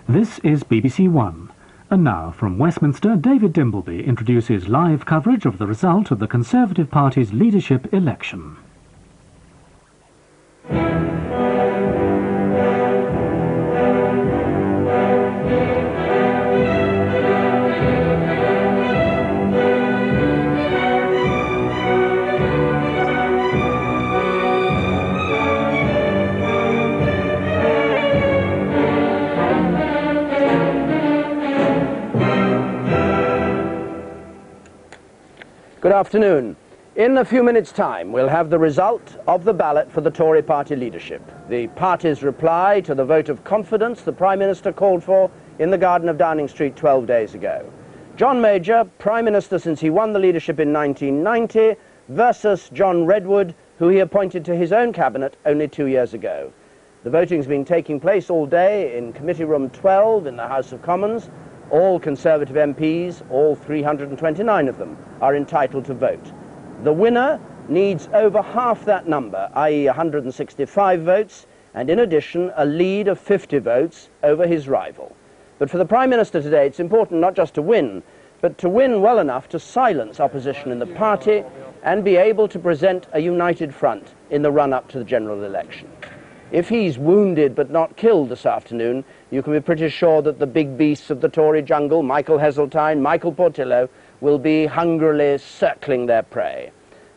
This is BBC One. And now, from Westminster, David Dimbleby introduces live coverage of the result of the Conservative Party's leadership election. Good afternoon. In a few minutes' time, we'll have the result of the ballot for the Tory party leadership. The party's reply to the vote of confidence the Prime Minister called for in the garden of Downing Street 12 days ago. John Major, Prime Minister since he won the leadership in 1990, versus John Redwood, who he appointed to his own cabinet only 2 years ago. The voting's been taking place all day in Committee Room 12 in the House of Commons. All Conservative MPs, all 329 of them, are entitled to vote. The winner needs over half that number, i.e. 165 votes, and in addition a lead of 50 votes over his rival. But for the Prime Minister today, it's important not just to win, but to win well enough to silence opposition in the party and be able to present a united front in the run-up to the general election. If he's wounded but not killed this afternoon, you can be pretty sure that the big beasts of the Tory jungle, Michael Heseltine, Michael Portillo, will be hungrily circling their prey.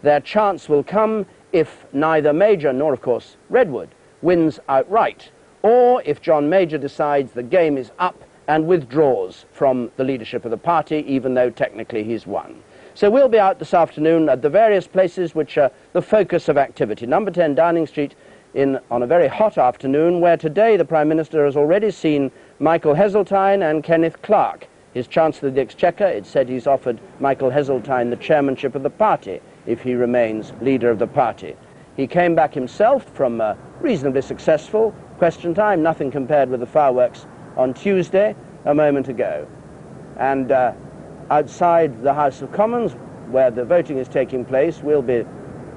Their chance will come if neither Major nor, of course, Redwood wins outright, or if John Major decides the game is up and withdraws from the leadership of the party, even though technically he's won. So we'll be out this afternoon at the various places which are the focus of activity. Number 10 Downing Street, on a very hot afternoon, where today the Prime Minister has already seen Michael Heseltine and Kenneth Clarke. His Chancellor of the Exchequer, it said he's offered Michael Heseltine the chairmanship of the party if he remains leader of the party. He came back himself from a reasonably successful Question Time, nothing compared with the fireworks on Tuesday, a moment ago. And outside the House of Commons, where the voting is taking place, we'll be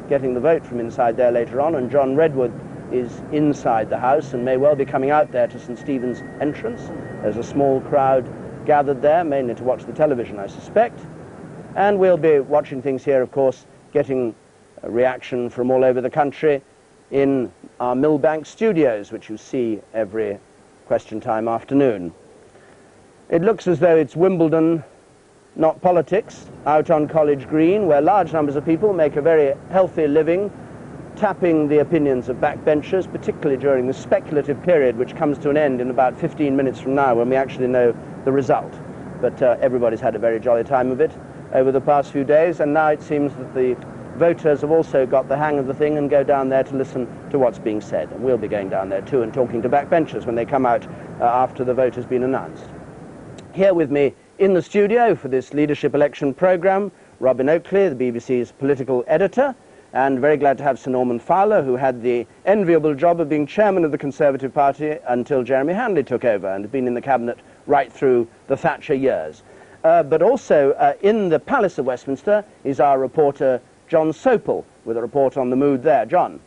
getting the vote from inside there later on, and John Redwood is inside the House and may well be coming out there to St Stephen's entrance. There's a small crowd gathered there, mainly to watch the television, I suspect. And we'll be watching things here, of course, getting a reaction from all over the country in our Millbank studios, which you see every Question Time afternoon. It looks as though it's Wimbledon, not politics, out on College Green, where large numbers of people make a very healthy living, tapping the opinions of backbenchers, particularly during the speculative period, which comes to an end in about 15 minutes from now, when we actually know the result. But everybody's had a very jolly time of it over the past few days, and now it seems that the voters have also got the hang of the thing and go down there to listen to what's being said. And we'll be going down there too and talking to backbenchers when they come out after the vote has been announced. Here with me in the studio for this leadership election programme, Robin Oakley, the BBC's political editor, and very glad to have Sir Norman Fowler, who had the enviable job of being chairman of the Conservative Party until Jeremy Hanley took over and had been in the cabinet right through the Thatcher years. But also in the Palace of Westminster is our reporter John Sopel with a report on the mood there. John.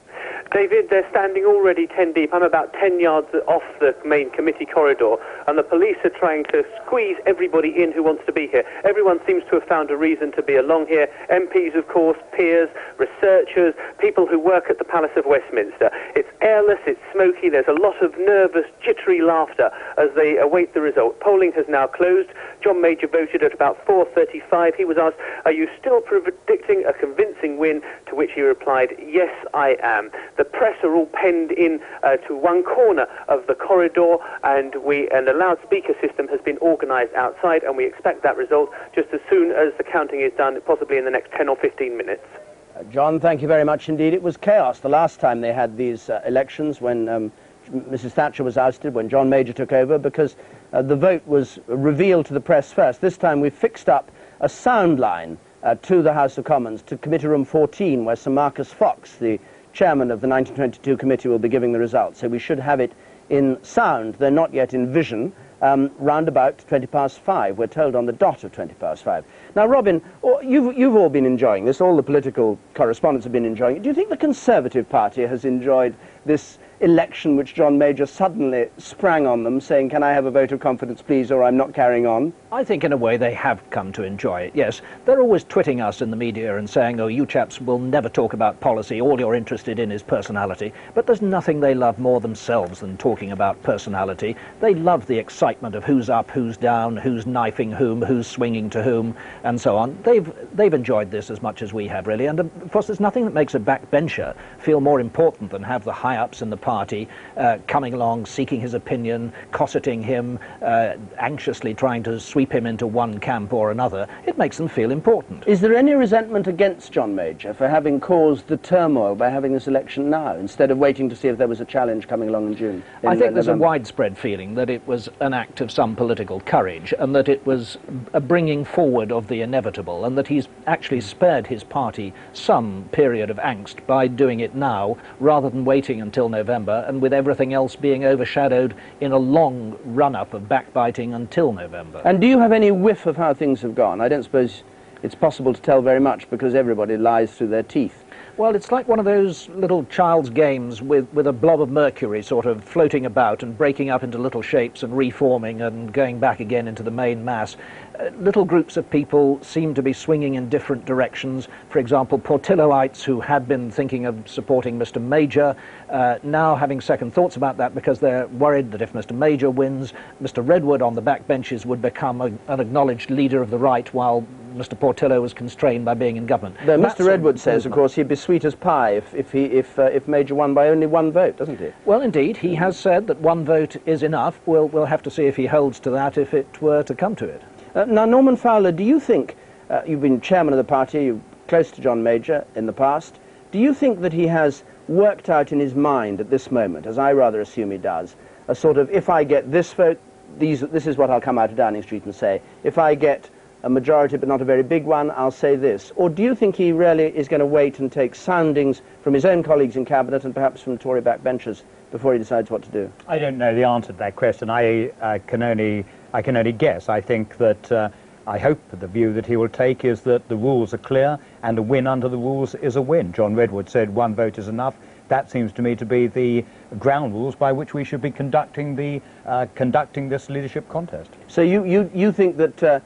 David, they're standing already 10 deep. I'm about 10 yards off the main committee corridor, and the police are trying to squeeze everybody in who wants to be here. Everyone seems to have found a reason to be along here. MPs, of course, peers, researchers, people who work at the Palace of Westminster. It's airless, it's smoky, there's a lot of nervous, jittery laughter as they await the result. Polling has now closed. John Major voted at about 4:35. He was asked, "Are you still predicting a convincing win?" To which he replied, "Yes, I am." The press are all penned in to one corner of the corridor, and a loudspeaker system has been organised outside, and we expect that result just as soon as the counting is done, possibly in the next 10 or 15 minutes. John, thank you very much indeed. It was chaos the last time they had these elections when Mrs Thatcher was ousted, when John Major took over, because the vote was revealed to the press first. This time we fixed up a sound line to the House of Commons, to Committee Room 14, where Sir Marcus Fox, the chairman of the 1922 committee, will be giving the results. So we should have it in sound, though not yet in vision, round about 5:20. We're told on the dot of 5:20. Now, Robin, you've all been enjoying this. All the political correspondents have been enjoying it. Do you think the Conservative Party has enjoyed this election which John Major suddenly sprang on them, saying, can I have a vote of confidence, please, or I'm not carrying on? I think in a way they have come to enjoy it, yes. They're always twitting us in the media and saying, oh, you chaps will never talk about policy, all you're interested in is personality. But there's nothing they love more themselves than talking about personality. They love the excitement of who's up, who's down, who's knifing whom, who's swinging to whom, and so on. They've enjoyed this as much as we have, really. And of course, there's nothing that makes a backbencher feel more important than have the high-ups in the party coming along, seeking his opinion, cosseting him, anxiously trying to sweep him into one camp or another. It makes them feel important. Is there any resentment against John Major for having caused the turmoil by having this election now, instead of waiting to see if there was a challenge coming along in June? I think there's a widespread feeling that it was an act of some political courage, and that it was a bringing forward of the inevitable, and that he's actually spared his party some period of angst by doing it now, rather than waiting until November, and with everything else being overshadowed in a long run-up of backbiting until November. And do you have any whiff of how things have gone? I don't suppose it's possible to tell very much, because everybody lies through their teeth. Well, it's like one of those little child's games with a blob of mercury sort of floating about and breaking up into little shapes and reforming and going back again into the main mass. Little groups of people seem to be swinging in different directions. For example, Portilloites, who had been thinking of supporting Mr. Major, now having second thoughts about that because they're worried that if Mr. Major wins, Mr. Redwood on the backbenches would become an acknowledged leader of the right, while Mr. Portillo was constrained by being in government. Though Mr. Redwood says, of course, he'd be sweet as pie if Major won by only one vote, doesn't he? Well, indeed, he has said that one vote is enough. We'll have to see if he holds to that if it were to come to it. Now, Norman Fowler, do you think, you've been chairman of the party, you're close to John Major in the past, do you think that he has worked out in his mind at this moment, as I rather assume he does, a sort of, if I get this vote, this is what I'll come out of Downing Street and say, if I get a majority but not a very big one, I'll say this? Or do you think he really is going to wait and take soundings from his own colleagues in Cabinet and perhaps from Tory backbenchers before he decides what to do? I don't know the answer to that question. I can only guess. I think that I hope the view that he will take is that the rules are clear and a win under the rules is a win. John Redwood said one vote is enough. That seems to me to be the ground rules by which we should be conducting this leadership contest. So you think that,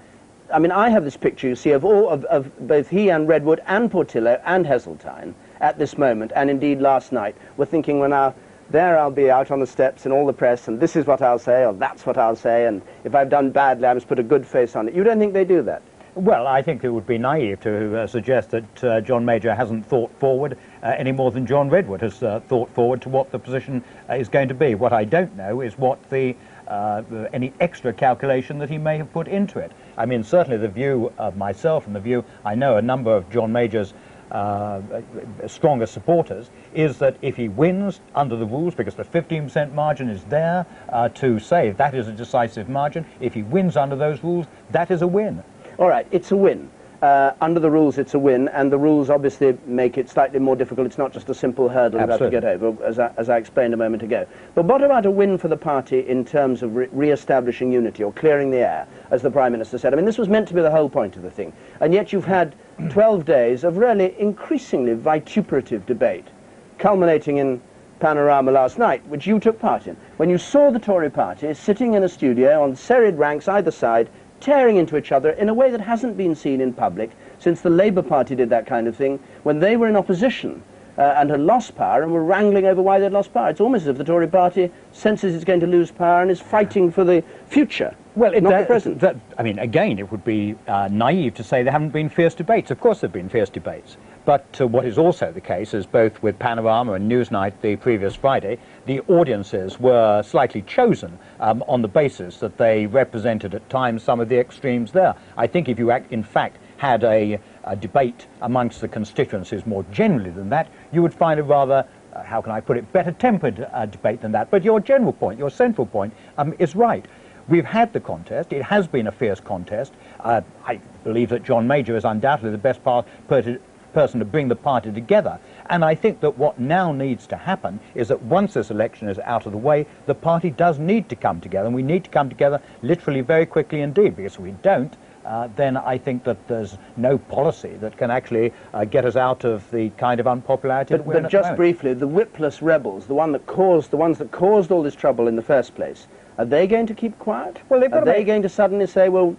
I mean, I have this picture, you see, of both he and Redwood and Portillo and Heseltine at this moment, and indeed last night, were thinking, well, now, there I'll be out on the steps in all the press, and this is what I'll say, or that's what I'll say, and if I've done badly, I must put a good face on it. You don't think they do that? Well, I think it would be naive to suggest that John Major hasn't thought forward any more than John Redwood has thought forward to what the position is going to be. What I don't know is what any extra calculation that he may have put into it. I mean, certainly the view of myself and the view I know a number of John Major's stronger supporters is that if he wins under the rules, because the 15% margin is there to say that is a decisive margin, if he wins under those rules, that is a win. All right, it's a win. Under the rules, it's a win, and the rules obviously make it slightly more difficult. It's not just a simple hurdle you have to get over, as I explained a moment ago. But what about a win for the party in terms of re-establishing unity or clearing the air, as the Prime Minister said? I mean, this was meant to be the whole point of the thing, and yet you've had 12 days of really increasingly vituperative debate, culminating in Panorama last night, which you took part in, when you saw the Tory party sitting in a studio on serried ranks either side, tearing into each other in a way that hasn't been seen in public since the Labour Party did that kind of thing when they were in opposition and had lost power and were wrangling over why they'd lost power. It's almost as if the Tory party senses it's going to lose power and is fighting for the future, not the present. I mean, again, it would be naive to say there haven't been fierce debates. Of course there have been fierce debates. But what is also the case is both with Panorama and Newsnight the previous Friday, the audiences were slightly chosen on the basis that they represented at times some of the extremes there. I think if you in fact had a debate amongst the constituencies more generally than that, you would find a rather, how can I put it, better-tempered debate than that. But your general point, your central point, is right. We've had the contest. It has been a fierce contest. I believe that John Major is undoubtedly the best person to bring the party together. And I think that what now needs to happen is that once this election is out of the way, the party does need to come together, and we need to come together literally very quickly indeed, because if we don't, then I think that there's no policy that can actually get us out of the kind of unpopularity that we're in But at the just moment. briefly, the whipless rebels, the ones that caused all this trouble in the first place, are they going to keep quiet? Well, they've got are they going to suddenly say, well,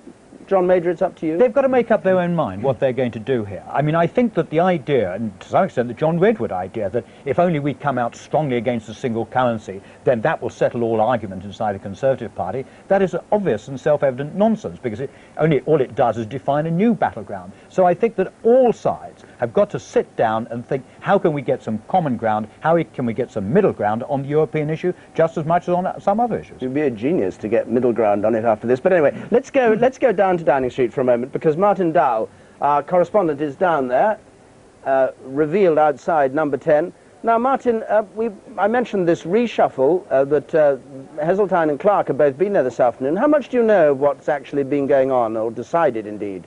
John Major, it's up to you? They've got to make up their own mind what they're going to do here. I mean, I think that the idea, and to some extent the John Redwood idea, that if only we come out strongly against a single currency, then that will settle all argument inside the Conservative Party, that is obvious and self-evident nonsense, because all it does is define a new battleground. So I think that all sides have got to sit down and think, how can we get some common ground, how can we get some middle ground on the European issue, just as much as on some other issues. You'd be a genius to get middle ground on it after this. But anyway, let's go down to Downing Street for a moment, because Martin Dow, our correspondent, is down there, revealed outside number 10. Now, Martin, I mentioned this reshuffle that Heseltine and Clark have both been there this afternoon. How much do you know of what's actually been going on, or decided indeed?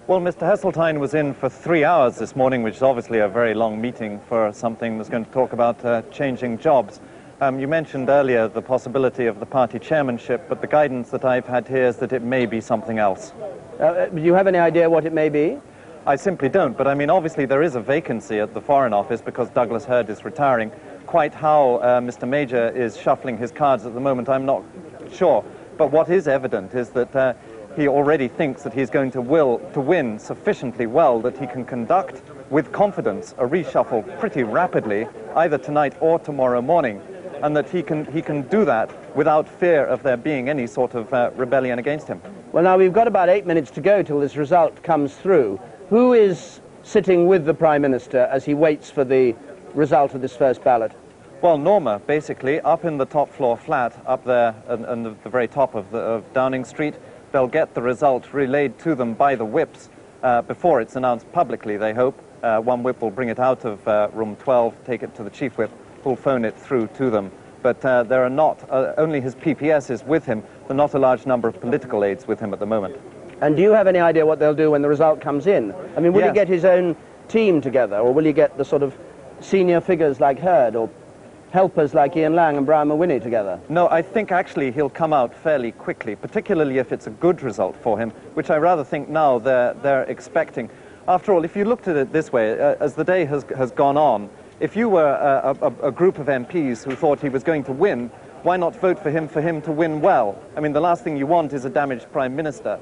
Well, Mr. Heseltine was in for 3 hours this morning, which is obviously a very long meeting for something that's going to talk about changing jobs. You mentioned earlier the possibility of the party chairmanship, but the guidance that I've had here is that it may be something else. Do you have any idea what it may be? I simply don't, but I mean, obviously there is a vacancy at the Foreign Office because Douglas Hurd is retiring. Quite how Mr. Major is shuffling his cards at the moment, I'm not sure. But what is evident is that he already thinks that he's going to win sufficiently well that he can conduct with confidence a reshuffle pretty rapidly, either tonight or tomorrow morning, and that he can do that without fear of there being any sort of rebellion against him. Well, now, we've got about 8 minutes to go till this result comes through. Who is sitting with the Prime Minister as he waits for the result of this first ballot? Well, Norma, basically, up in the top floor flat, up there and the very top of Downing Street. They'll get the result relayed to them by the whips before it's announced publicly, they hope. One whip will bring it out of room 12, take it to the chief whip, who'll phone it through to them. But there are not, only his PPS is with him. There are not a large number of political aides with him at the moment. And do you have any idea what they'll do when the result comes in? I mean, will he get his own team together, or will he get the sort of senior figures like Hurd, or helpers like Ian Lang and Brian Mulwiney together? No, I think actually he'll come out fairly quickly, particularly if it's a good result for him, which I rather think now they're expecting. After all, if you looked at it this way, as the day has gone on, if you were a group of MPs who thought he was going to win, why not vote for him to win well? I mean, the last thing you want is a damaged Prime Minister.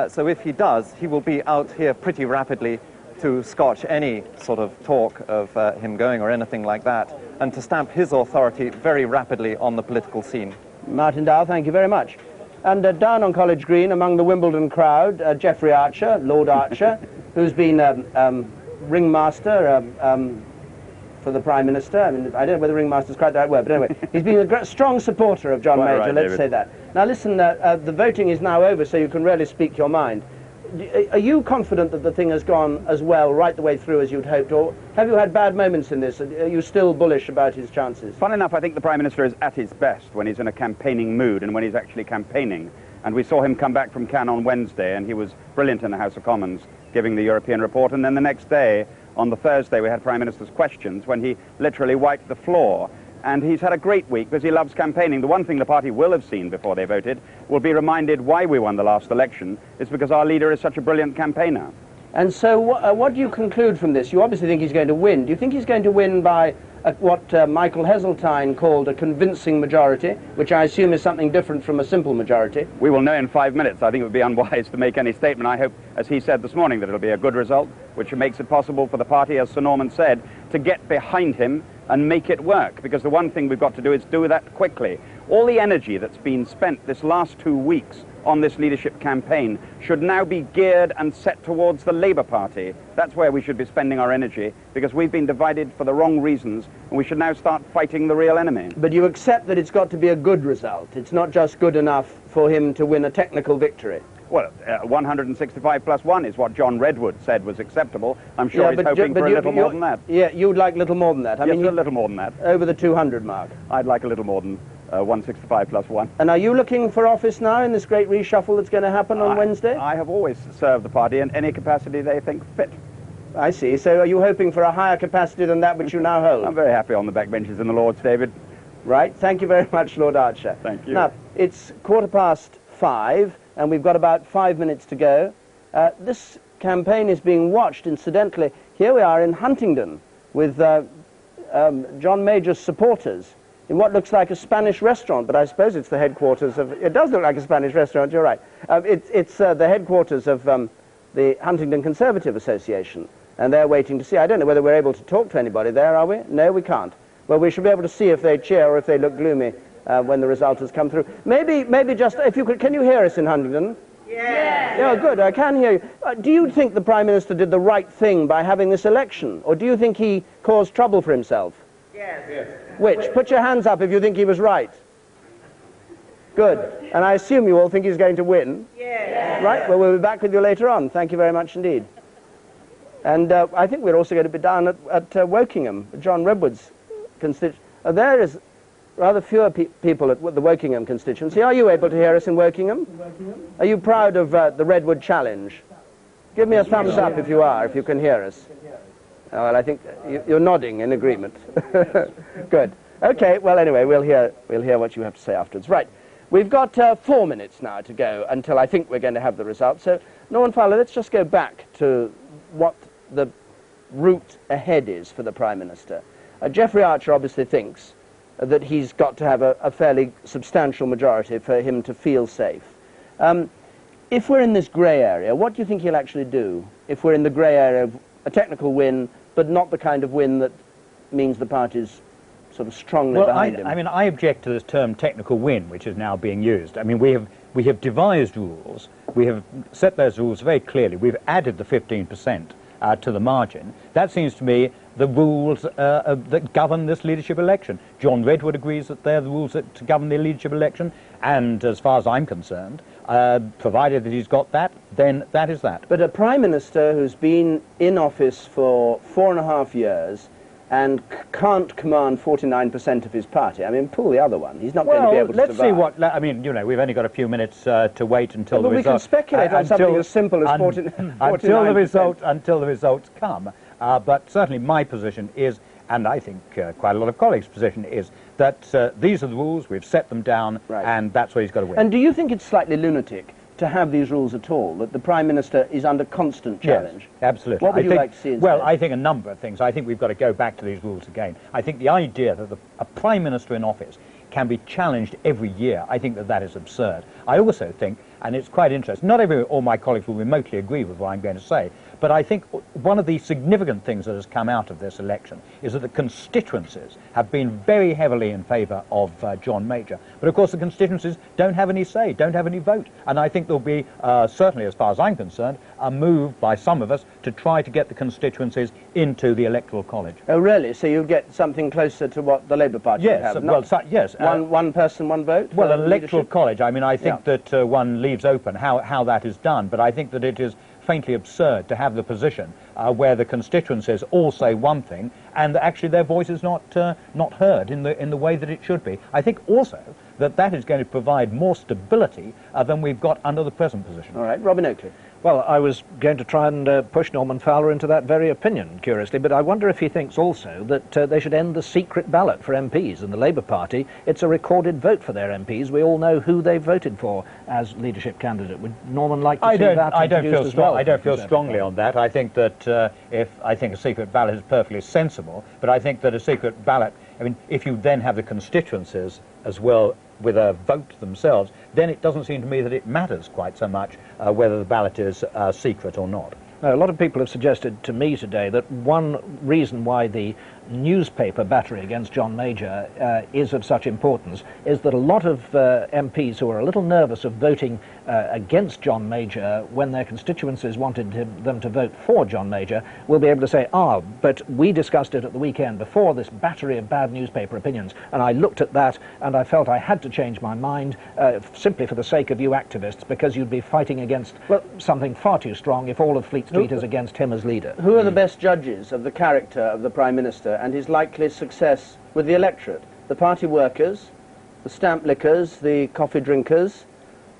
So if he does, he will be out here pretty rapidly to scotch any sort of talk of him going or anything like that, and to stamp his authority very rapidly on the political scene. Martin Dow, thank you very much. And down on College Green, among the Wimbledon crowd, Geoffrey Archer, Lord Archer, who's been ringmaster for the Prime Minister. I mean, I don't know whether ringmaster's quite the right word, but anyway, he's been a strong supporter of John Major, let's say that. Now listen, the voting is now over, so you can really speak your mind. Are you confident that the thing has gone as well right the way through as you'd hoped, or have you had bad moments in this? Are you still bullish about his chances? Fun enough, I think the Prime Minister is at his best when he's in a campaigning mood and when he's actually campaigning. And we saw him come back from Cannes on Wednesday, and he was brilliant in the House of Commons, giving the European report. And then the next day, on the Thursday, we had Prime Minister's questions, when he literally wiped the floor. And he's had a great week because he loves campaigning. The one thing the party will have seen before they voted will be reminded why we won the last election. It's because our leader is such a brilliant campaigner. And so what do you conclude from this? You obviously think he's going to win. Do you think he's going to win by what Michael Heseltine called a convincing majority, which I assume is something different from a simple majority? We will know in 5 minutes. I think it would be unwise to make any statement. I hope, as he said this morning, that it'll be a good result, which makes it possible for the party, as Sir Norman said, to get behind him and make it work, because the one thing we've got to do is do that quickly. All the energy that's been spent this last 2 weeks on this leadership campaign should now be geared and set towards the Labour Party. That's where we should be spending our energy, because we've been divided for the wrong reasons, and we should now start fighting the real enemy. But you accept that it's got to be a good result. It's not just good enough for him to win a technical victory. Well, 165 plus 1 is what John Redwood said was acceptable. I'm sure he's hoping for a little more than that. Yeah, you'd like a little more than that. I mean, a little more than that. Over the 200 mark. I'd like a little more than 165 plus 1. And are you looking for office now in this great reshuffle that's going to happen on Wednesday? I have always served the party in any capacity they think fit. I see. So are you hoping for a higher capacity than that which you now hold? I'm very happy on the backbenches in the Lords, David. Right. Thank you very much, Lord Archer. Thank you. Now, it's 5:15. and we've got about 5 minutes to go. This campaign is being watched, incidentally. Here we are in Huntingdon with John Major's supporters in what looks like a Spanish restaurant, but I suppose it's the headquarters of... It does look like a Spanish restaurant, you're right. It's the headquarters of the Huntingdon Conservative Association, and they're waiting to see. I don't know whether we're able to talk to anybody there, are we? No, we can't. Well, we should be able to see if they cheer or if they look gloomy when the result has come through. Maybe just, if you could, can you hear us in Huntingdon? Yes. Yeah, good, I can hear you. Do you think the Prime Minister did the right thing by having this election, or do you think he caused trouble for himself? Yes. Which? Put your hands up if you think he was right. Good. And I assume you all think he's going to win? Yes. Right, well, we'll be back with you later on. Thank you very much indeed. And I think we're also going to be down at Wokingham, John Redwood's constituency. There is rather fewer people at the Wokingham constituency. Are you able to hear us in Wokingham? Are you proud of the Redwood challenge? Give me a thumbs up if you are, if you can hear us. Oh, well, I think you're nodding in agreement. Good. Okay, well, anyway, we'll hear what you have to say afterwards. Right, we've got 4 minutes now to go until I think we're going to have the results. So, Norman Fowler, let's just go back to what the route ahead is for the Prime Minister. Geoffrey Archer obviously thinks that he's got to have a fairly substantial majority for him to feel safe. If we're in this grey area, what do you think he'll actually do if we're in the grey area of a technical win, but not the kind of win that means the party's sort of strongly behind him? I mean, I object to this term technical win, which is now being used. I mean, we have devised rules. We have set those rules very clearly. We've added the 15% to the margin. That seems to me the rules that govern this leadership election. John Redwood agrees that they're the rules that govern the leadership election, and as far as I'm concerned, provided that he's got that, then that is that. But a Prime Minister who's been in office for 4.5 years and can't command 49% of his party, I mean, pull the other one. He's not going to be able to let's survive. see what... I mean, you know, we've only got a few minutes to wait until the results... But we can speculate on something as simple as 49%. Until the results come. But certainly my position is, and I think quite a lot of colleagues' position is, that these are the rules, we've set them down, and that's where he's got to win. And do you think it's slightly lunatic to have these rules at all, that the Prime Minister is under constant challenge? Yes, absolutely. What would you like to see instead? Well, I think a number of things. I think we've got to go back to these rules again. I think the idea that a Prime Minister in office can be challenged every year, I think that is absurd. I also think, and it's quite interesting, not all my colleagues will remotely agree with what I'm going to say, but I think one of the significant things that has come out of this election is that the constituencies have been very heavily in favour of John Major. But of course the constituencies don't have any say, don't have any vote. And I think there'll be, certainly as far as I'm concerned, a move by some of us to try to get the constituencies into the Electoral College. Oh, really? So you'll get something closer to what the Labour Party would have? Well, yes. One person, one vote? Well, an Electoral College, I mean, I think that one leaves open how that is done, but I think that it is faintly absurd to have the position where the constituencies all say one thing and actually their voice is not heard in the way that it should be. I think also that is going to provide more stability than we've got under the present position. All right, Robin Oakley. Well, I was going to try and push Norman Fowler into that very opinion, curiously, but I wonder if he thinks also that they should end the secret ballot for MPs. In the Labour Party, it's a recorded vote for their MPs. We all know who they voted for as leadership candidate. Would Norman like to see that introduced as well? I don't feel strongly on that. I think that I think a secret ballot is perfectly sensible, but I think that a secret ballot, I mean, if you then have the constituencies as well with a vote themselves, then it doesn't seem to me that it matters quite so much whether the ballot is secret or not. Now, a lot of people have suggested to me today that one reason why the newspaper battery against John Major is of such importance is that a lot of MPs who are a little nervous of voting against John Major when their constituencies wanted them to vote for John Major will be able to say, but we discussed it at the weekend before, this battery of bad newspaper opinions, and I looked at that and I felt I had to change my mind simply for the sake of you activists, because you'd be fighting against something far too strong if all of Fleet Street is against him as leader. Who are the best judges of the character of the Prime Minister and his likely success with the electorate? The party workers, the stamp lickers, the coffee drinkers,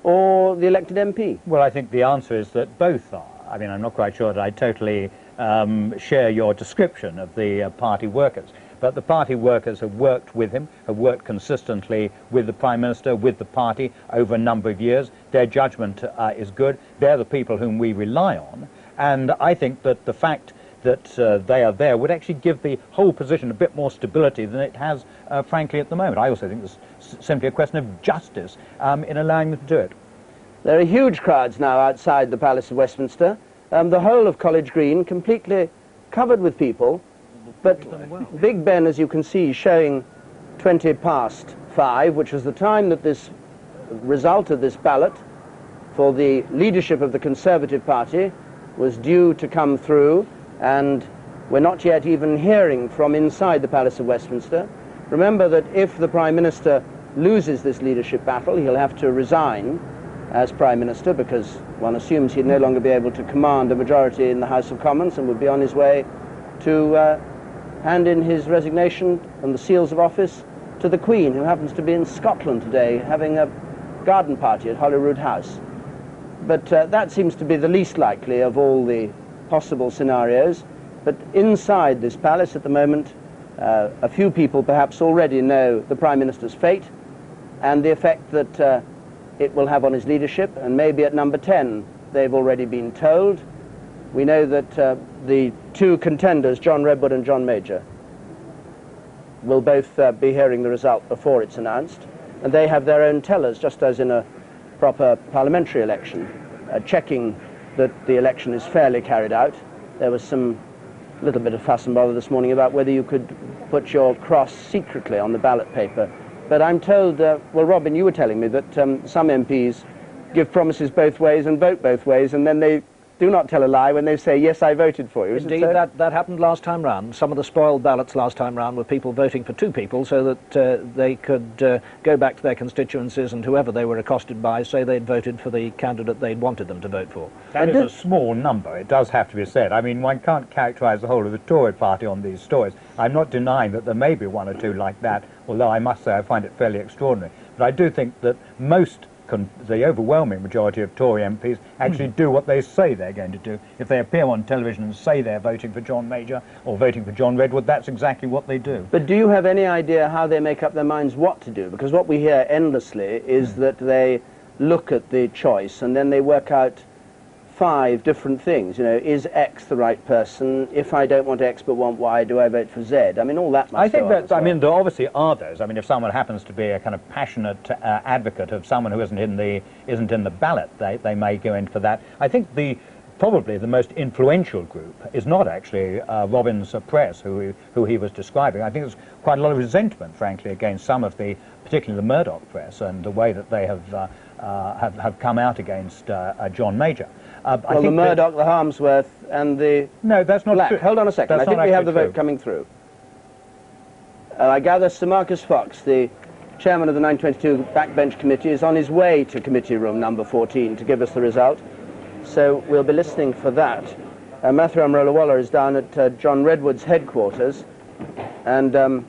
or the elected MP? Well, I think the answer is that both are. I mean, I'm not quite sure that I totally share your description of the party workers. But the party workers have worked with him, have worked consistently with the Prime Minister, with the party over a number of years. Their judgment is good. They're the people whom we rely on. And I think that the fact that they are there would actually give the whole position a bit more stability than it has, frankly, at the moment. I also think it's simply a question of justice in allowing them to do it. There are huge crowds now outside the Palace of Westminster. The whole of College Green completely covered with people. But Big Ben, as you can see, showing 20 past 5, which was the time that this result of this ballot for the leadership of the Conservative Party was due to come through, and we're not yet even hearing from inside the Palace of Westminster. Remember that if the Prime Minister loses this leadership battle, he'll have to resign as Prime Minister, because one assumes he'd no longer be able to command a majority in the House of Commons and would be on his way to hand in his resignation and the seals of office to the Queen, who happens to be in Scotland today having a garden party at Holyrood House. But that seems to be the least likely of all the possible scenarios. But inside this palace at the moment, a few people perhaps already know the Prime Minister's fate and the effect that it will have on his leadership, and maybe at number 10 they've already been told. We know that the two contenders, John Redwood and John Major, will both be hearing the result before it's announced, and they have their own tellers, just as in a proper parliamentary election, checking that the election is fairly carried out. There was some little bit of fuss and bother this morning about whether you could put your cross secretly on the ballot paper. But I'm told, well, Robin, you were telling me that some MPs give promises both ways and vote both ways, and then they do not tell a lie when they say, yes, I voted for you. Indeed, that happened last time round. Some of the spoiled ballots last time round were people voting for two people so that they could go back to their constituencies and whoever they were accosted by say they'd voted for the candidate they'd wanted them to vote for. That is a small number, it does have to be said. I mean, one can't characterise the whole of the Tory party on these stories. I'm not denying that there may be one or two like that, although I must say I find it fairly extraordinary. But I do think that the overwhelming majority of Tory MPs actually do what they say they're going to do. If they appear on television and say they're voting for John Major or voting for John Redwood, that's exactly what they do. But do you have any idea how they make up their minds what to do? Because what we hear endlessly is that they look at the choice and then they work out 5 different things. You know, is X the right person? If I don't want X but want Y, do I vote for Z? I mean, all that must I think that, well. I mean, there obviously are those. I mean, if someone happens to be a kind of passionate advocate of someone who isn't in the ballot, they may go in for that. I think probably the most influential group is not actually Robin's press, who he was describing. I think there's quite a lot of resentment, frankly, against some of particularly the Murdoch press and the way that they have come out against John Major. Well, the Murdoch, the Harmsworth, and the No, that's not Black. true. Hold on a second. That's I think we have the true. vote coming through. I gather Sir Marcus Fox, the chairman of the 922 Backbench Committee, is on his way to committee room number 14 to give us the result. So we'll be listening for that. Matthew Amrola-Waller is down at John Redwood's headquarters, and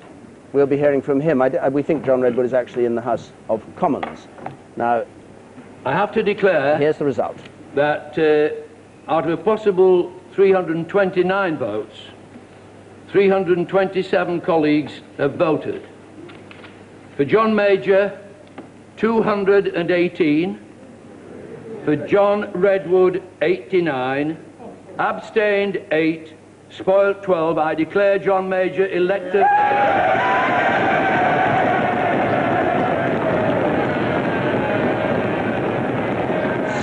we'll be hearing from him. We think John Redwood is actually in the House of Commons. Now, I have to declare here's the result. that out of a possible 329 votes, 327 colleagues have voted. For John Major, 218. For John Redwood, 89. Abstained, 8. Spoiled, 12. I declare John Major elected.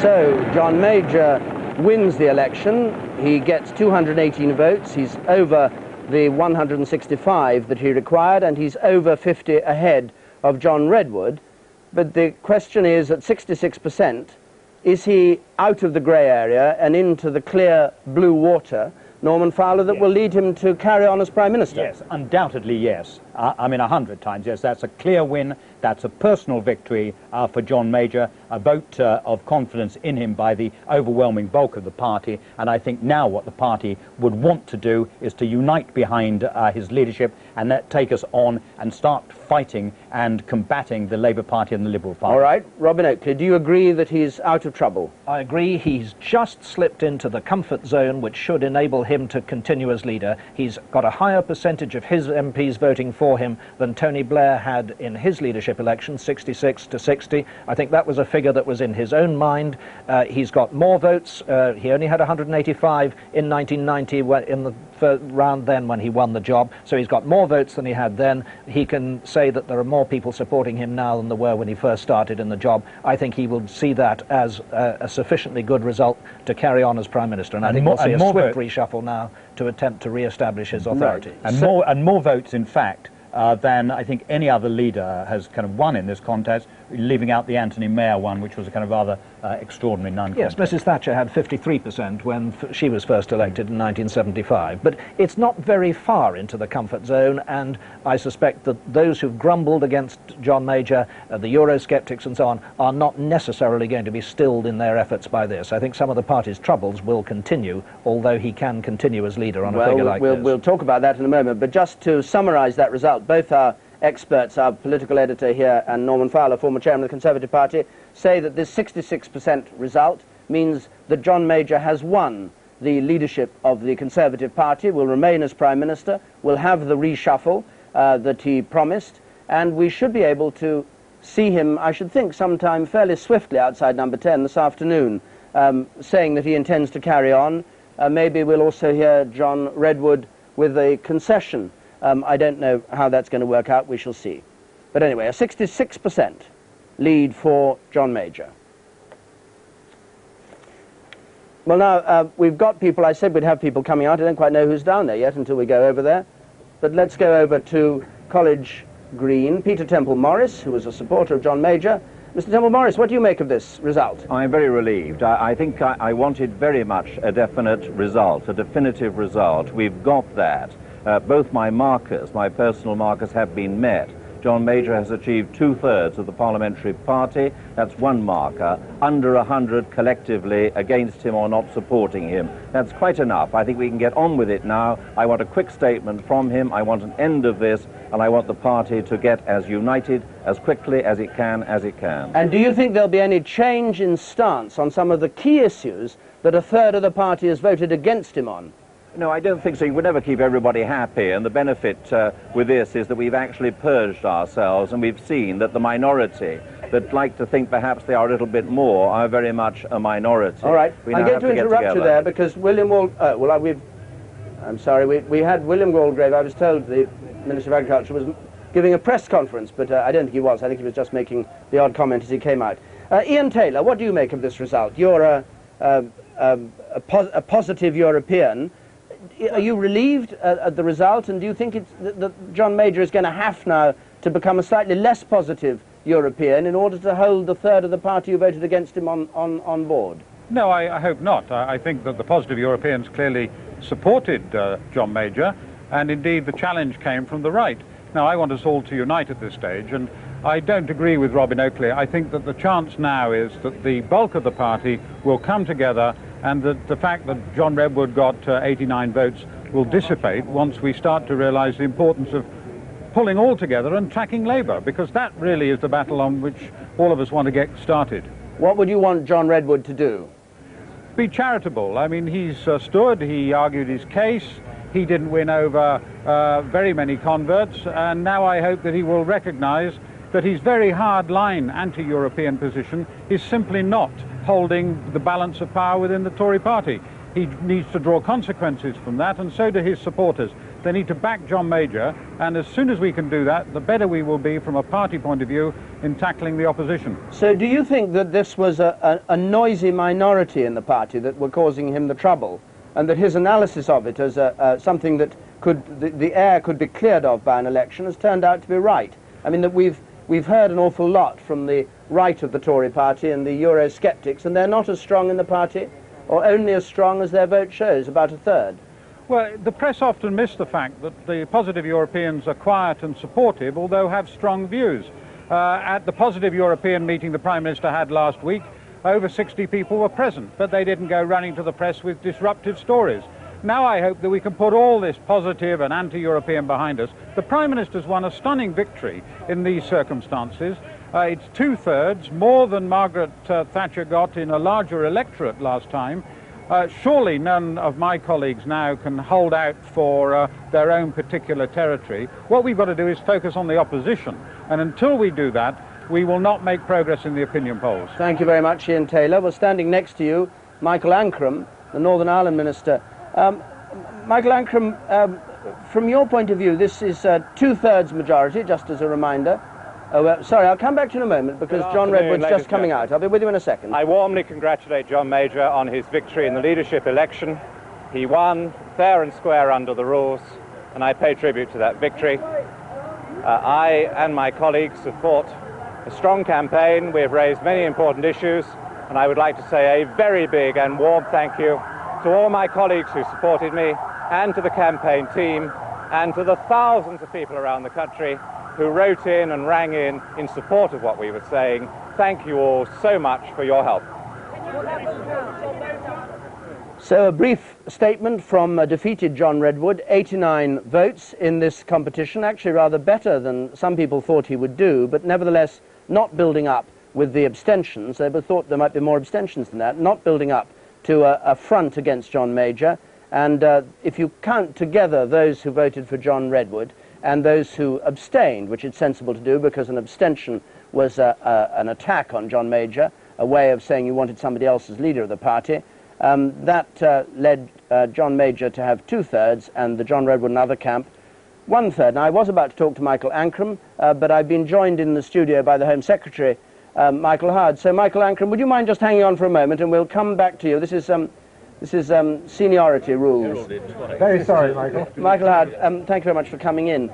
So, John Major wins the election. He gets 218 votes. He's over the 165 that he required, and he's over 50 ahead of John Redwood. But the question is, at 66%, is he out of the grey area and into the clear blue water, Norman Fowler, that will lead him to carry on as Prime Minister? Yes, undoubtedly yes. I mean, 100 times yes. That's a clear win. That's a personal victory for John Major, a vote of confidence in him by the overwhelming bulk of the party, and I think now what the party would want to do is to unite behind his leadership and take us on and start fighting and combating the Labour Party and the Liberal Party. All right, Robin Oakley, do you agree that he's out of trouble? I agree. He's just slipped into the comfort zone, which should enable him to continue as leader. He's got a higher percentage of his MPs voting for him than Tony Blair had in his leadership election, 66 to 60. I think that was a figure that was in his own mind. He's got more votes. He only had 185 in 1990 in the first round then when he won the job. So he's got more votes than he had then. He can say that there are more people supporting him now than there were when he first started in the job. I think he will see that as a sufficiently good result to carry on as Prime Minister. And I think we'll see a swift reshuffle now to attempt to re-establish his authority. Right. And more votes, in fact, than I think any other leader has kind of won in this contest, leaving out the Anthony Mayer one, which was a kind of rather extraordinary non-contest. Yes, Mrs. Thatcher had 53% when she was first elected in 1975. But it's not very far into the comfort zone, and I suspect that those who've grumbled against John Major, the Eurosceptics and so on, are not necessarily going to be stilled in their efforts by this. I think some of the party's troubles will continue, although he can continue as leader on a figure like this. We'll talk about that in a moment, but just to summarise that result, both our experts, our political editor here and Norman Fowler, former chairman of the Conservative Party, say that this 66% result means that John Major has won the leadership of the Conservative Party, will remain as Prime Minister, will have the reshuffle that he promised, and we should be able to see him, I should think, sometime fairly swiftly outside number 10 this afternoon, saying that he intends to carry on. Maybe we'll also hear John Redwood with a concession. I don't know how that's going to work out. We shall see. But anyway, a 66% lead for John Major. Well, now, we've got people. I said we'd have people coming out. I don't quite know who's down there yet until we go over there. But let's go over to College Green. Peter Temple-Morris, who was a supporter of John Major. Mr. Temple-Morris, what do you make of this result? I'm very relieved. I think I wanted very much a definite result, a definitive result. We've got that. Both my markers, my personal markers, have been met. John Major has achieved 2/3 of the parliamentary party. That's one marker. Under 100 collectively against him or not supporting him. That's quite enough. I think we can get on with it now. I want a quick statement from him. I want an end of this, and I want the party to get as united as quickly as it can. And do you think there'll be any change in stance on some of the key issues that 1/3 of the party has voted against him on? No, I don't think so. You would never keep everybody happy, and the benefit with this is that we've actually purged ourselves, and we've seen that the minority that like to think perhaps they are a little bit more are very much a minority. All right. I'm going to interrupt you there because William I'm sorry, we had William Walgrave. I was told the Minister of Agriculture was giving a press conference, but I don't think he was. I think he was just making the odd comment as he came out. Ian Taylor, what do you make of this result? You're a positive European. Are you relieved at the result, and do you think that John Major is going to have now to become a slightly less positive European in order to hold the 1/3 of the party who voted against him on board? No, I hope not. I think that the positive Europeans clearly supported John Major, and indeed the challenge came from the right. Now, I want us all to unite at this stage, and I don't agree with Robin Oakley. I think that the chance now is that the bulk of the party will come together, and that the fact that John Redwood got 89 votes will dissipate once we start to realise the importance of pulling all together and tracking Labour, because that really is the battle on which all of us want to get started. What would you want John Redwood to do? Be charitable. I mean, he's stood, he argued his case, he didn't win over very many converts, and now I hope that he will recognise that his very hard-line anti-European position is simply not holding the balance of power within the Tory party. He needs to draw consequences from that, and so do his supporters. They need to back John Major, and as soon as we can do that, the better we will be from a party point of view in tackling the opposition. So do you think that this was a noisy minority in the party that were causing him the trouble, and that his analysis of it as something that the air could be cleared of by an election has turned out to be right? I mean, that we've heard an awful lot from the right of the Tory party and the Eurosceptics, and they're not as strong in the party, or only as strong as their vote shows, about 1/3. Well, the press often miss the fact that the positive Europeans are quiet and supportive, although have strong views. At the Positive European meeting the Prime Minister had last week, over 60 people were present, but they didn't go running to the press with disruptive stories. Now I hope that we can put all this positive and anti-European behind us. The Prime Minister's won a stunning victory in these circumstances. It's 2/3, more than Margaret Thatcher got in a larger electorate last time. Surely none of my colleagues now can hold out for their own particular territory. What we've got to do is focus on the opposition, and until we do that, we will not make progress in the opinion polls. Thank you very much, Ian Taylor. Well, standing next to you, Michael Ancram, the Northern Ireland Minister. Michael Ancram, from your point of view, this is a 2/3 majority, just as a reminder. Sorry, I'll come back to you in a moment because John Redwood's just coming out. I'll be with you in a second. I warmly congratulate John Major on his victory in the leadership election. He won fair and square under the rules, and I pay tribute to that victory. I and my colleagues have fought a strong campaign. We have raised many important issues, and I would like to say a very big and warm thank you to all my colleagues who supported me, and to the campaign team, and to the thousands of people around the country who wrote in and rang in support of what we were saying. Thank you all so much for your help. So a brief statement from defeated John Redwood, 89 votes in this competition, actually rather better than some people thought he would do, but nevertheless not building up with the abstentions. They thought there might be more abstentions than that, not building up to a front against John Major. And if you count together those who voted for John Redwood and those who abstained, which it's sensible to do because an abstention was an attack on John Major, a way of saying you wanted somebody else as leader of the party, that led John Major to have 2/3 and the John Redwood and other camp 1/3. Now, I was about to talk to Michael Ancram, but I've been joined in the studio by the Home Secretary, Michael Howard. So, Michael Ancram, would you mind just hanging on for a moment, and we'll come back to you. This is seniority rules. Very sorry, Michael. Michael Howard, thank you very much for coming in.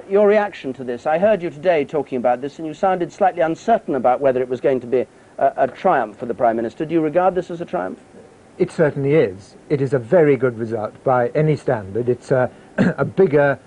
Your reaction to this? I heard you today talking about this, and you sounded slightly uncertain about whether it was going to be a triumph for the Prime Minister. Do you regard this as a triumph? It certainly is. It is a very good result by any standard. It's a bigger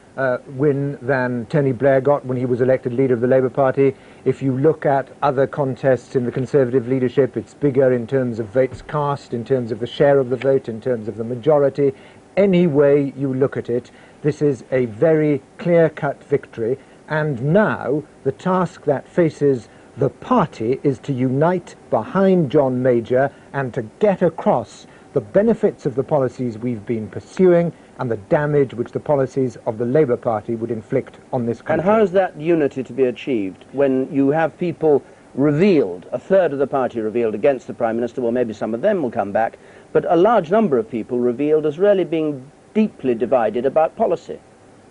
win than Tony Blair got when he was elected leader of the Labour Party. If you look at other contests in the Conservative leadership, it's bigger in terms of votes cast, in terms of the share of the vote, in terms of the majority. Any way you look at it, this is a very clear-cut victory. And now the task that faces the party is to unite behind John Major and to get across the benefits of the policies we've been pursuing and the damage which the policies of the Labour Party would inflict on this country. And how is that unity to be achieved when you have people revealed, a third of the party revealed against the Prime Minister? Well, maybe some of them will come back, but a large number of people revealed as really being deeply divided about policy.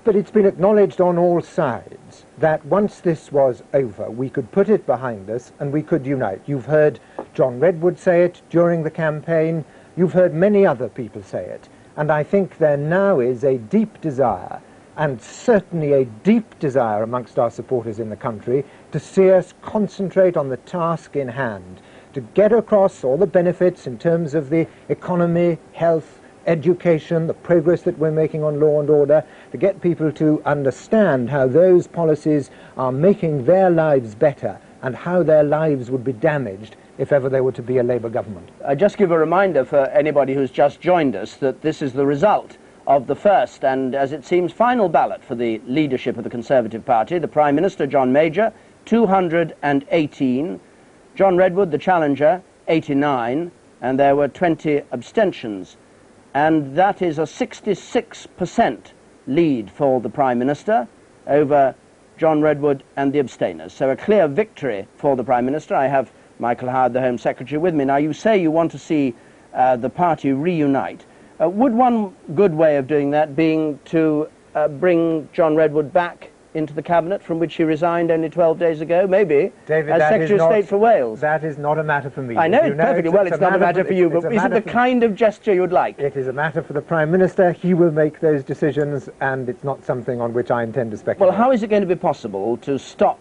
But it's been acknowledged on all sides that once this was over, we could put it behind us and we could unite. You've heard John Redwood say it during the campaign. You've heard many other people say it. And I think there now is a deep desire, and certainly a deep desire amongst our supporters in the country, to see us concentrate on the task in hand, to get across all the benefits in terms of the economy, health, education, the progress that we're making on law and order, to get people to understand how those policies are making their lives better and how their lives would be damaged if ever there were to be a Labour government. I just give a reminder for anybody who's just joined us that this is the result of the first and, as it seems, final ballot for the leadership of the Conservative Party. The Prime Minister, John Major, 218. John Redwood, the challenger, 89. And there were 20 abstentions. And that is a 66% lead for the Prime Minister over John Redwood and the abstainers. So a clear victory for the Prime Minister. I have Michael Howard, the Home Secretary, with me. Now, you say you want to see the party reunite. Would one good way of doing that being to bring John Redwood back into the Cabinet from which he resigned only 12 days ago, maybe, David, as Secretary of State for Wales? That is not a matter for me. I know perfectly well it's not a matter for you, but is it the kind of gesture you'd like? It is a matter for the Prime Minister. He will make those decisions, and it's not something on which I intend to speculate. Well, how is it going to be possible to stop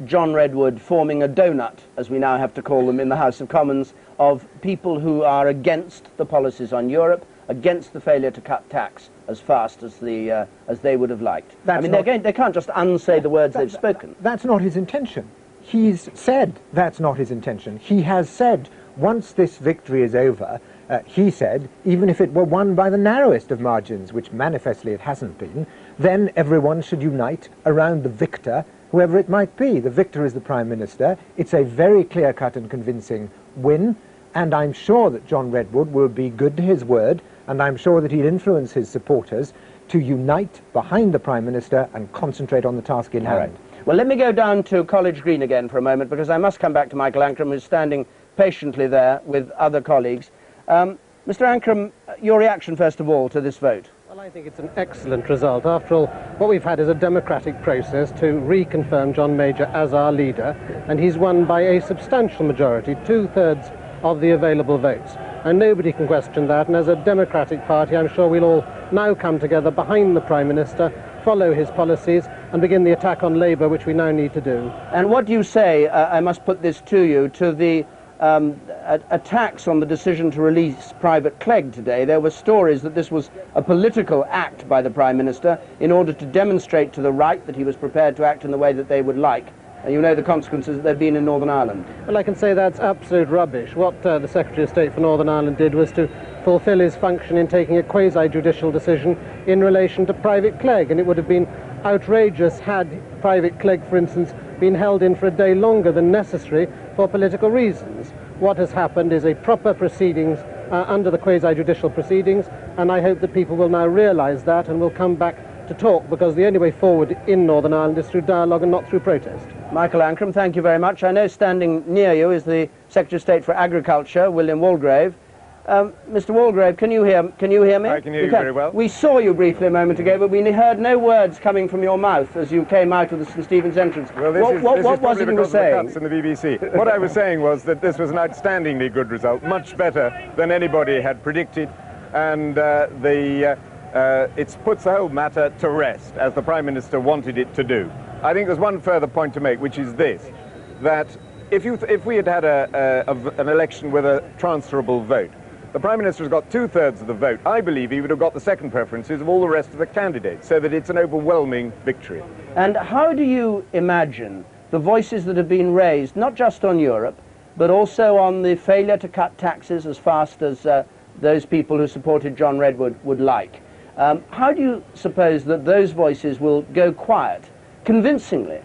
John Redwood forming a donut, as we now have to call them in the House of Commons, of people who are against the policies on Europe, against the failure to cut tax as fast as they would have liked. That's I mean, they can't just unsay the words they've spoken. That's not his intention. He's said that's not his intention. He has said, once this victory is over, he said, even if it were won by the narrowest of margins, which manifestly it hasn't been, then everyone should unite around the victor, whoever it might be. The victor is the Prime Minister. It's a very clear-cut and convincing win, and I'm sure that John Redwood will be good to his word, and I'm sure that he'll influence his supporters to unite behind the Prime Minister and concentrate on the task in hand. Right. Well, let me go down to College Green again for a moment, because I must come back to Michael Ancram, who's standing patiently there with other colleagues. Mr. Ancram, your reaction, first of all, to this vote? Well, I think it's an excellent result. After all, what we've had is a democratic process to reconfirm John Major as our leader, and he's won by a substantial majority, 2/3 of the available votes. And nobody can question that, and as a democratic party, I'm sure we'll all now come together behind the Prime Minister, follow his policies, and begin the attack on Labour, which we now need to do. And what do you say, I must put this to you, to the attacks on the decision to release Private Clegg today? There were stories that this was a political act by the Prime Minister in order to demonstrate to the right that he was prepared to act in the way that they would like. And you know the consequences that there have been in Northern Ireland. Well, I can say that's absolute rubbish. What the Secretary of State for Northern Ireland did was to fulfil his function in taking a quasi-judicial decision in relation to Private Clegg, and it would have been outrageous had Private Clegg, for instance, been held in for a day longer than necessary for political reasons. What has happened is a proper proceedings under the quasi-judicial proceedings, and I hope that people will now realise that and will come back to talk, because the only way forward in Northern Ireland is through dialogue and not through protest. Michael Ancram, thank you very much. I know standing near you is the Secretary of State for Agriculture, William Walgrave. Mr. Walgrave, can you hear me? I can hear you very well. We saw you briefly a moment ago, but we heard no words coming from your mouth as you came out of the St Stephen's entrance. Well, what was it you were saying? In the BBC. What I was saying was that this was an outstandingly good result, much better than anybody had predicted, and it puts the whole matter to rest, as the Prime Minister wanted it to do. I think there's one further point to make, which is this, that if we had had an election with a transferable vote, the Prime Minister has got 2/3 of the vote. I believe he would have got the second preferences of all the rest of the candidates, so that it's an overwhelming victory. And how do you imagine the voices that have been raised, not just on Europe, but also on the failure to cut taxes as fast as those people who supported John Redwood would like? How do you suppose that those voices will go quiet, convincingly,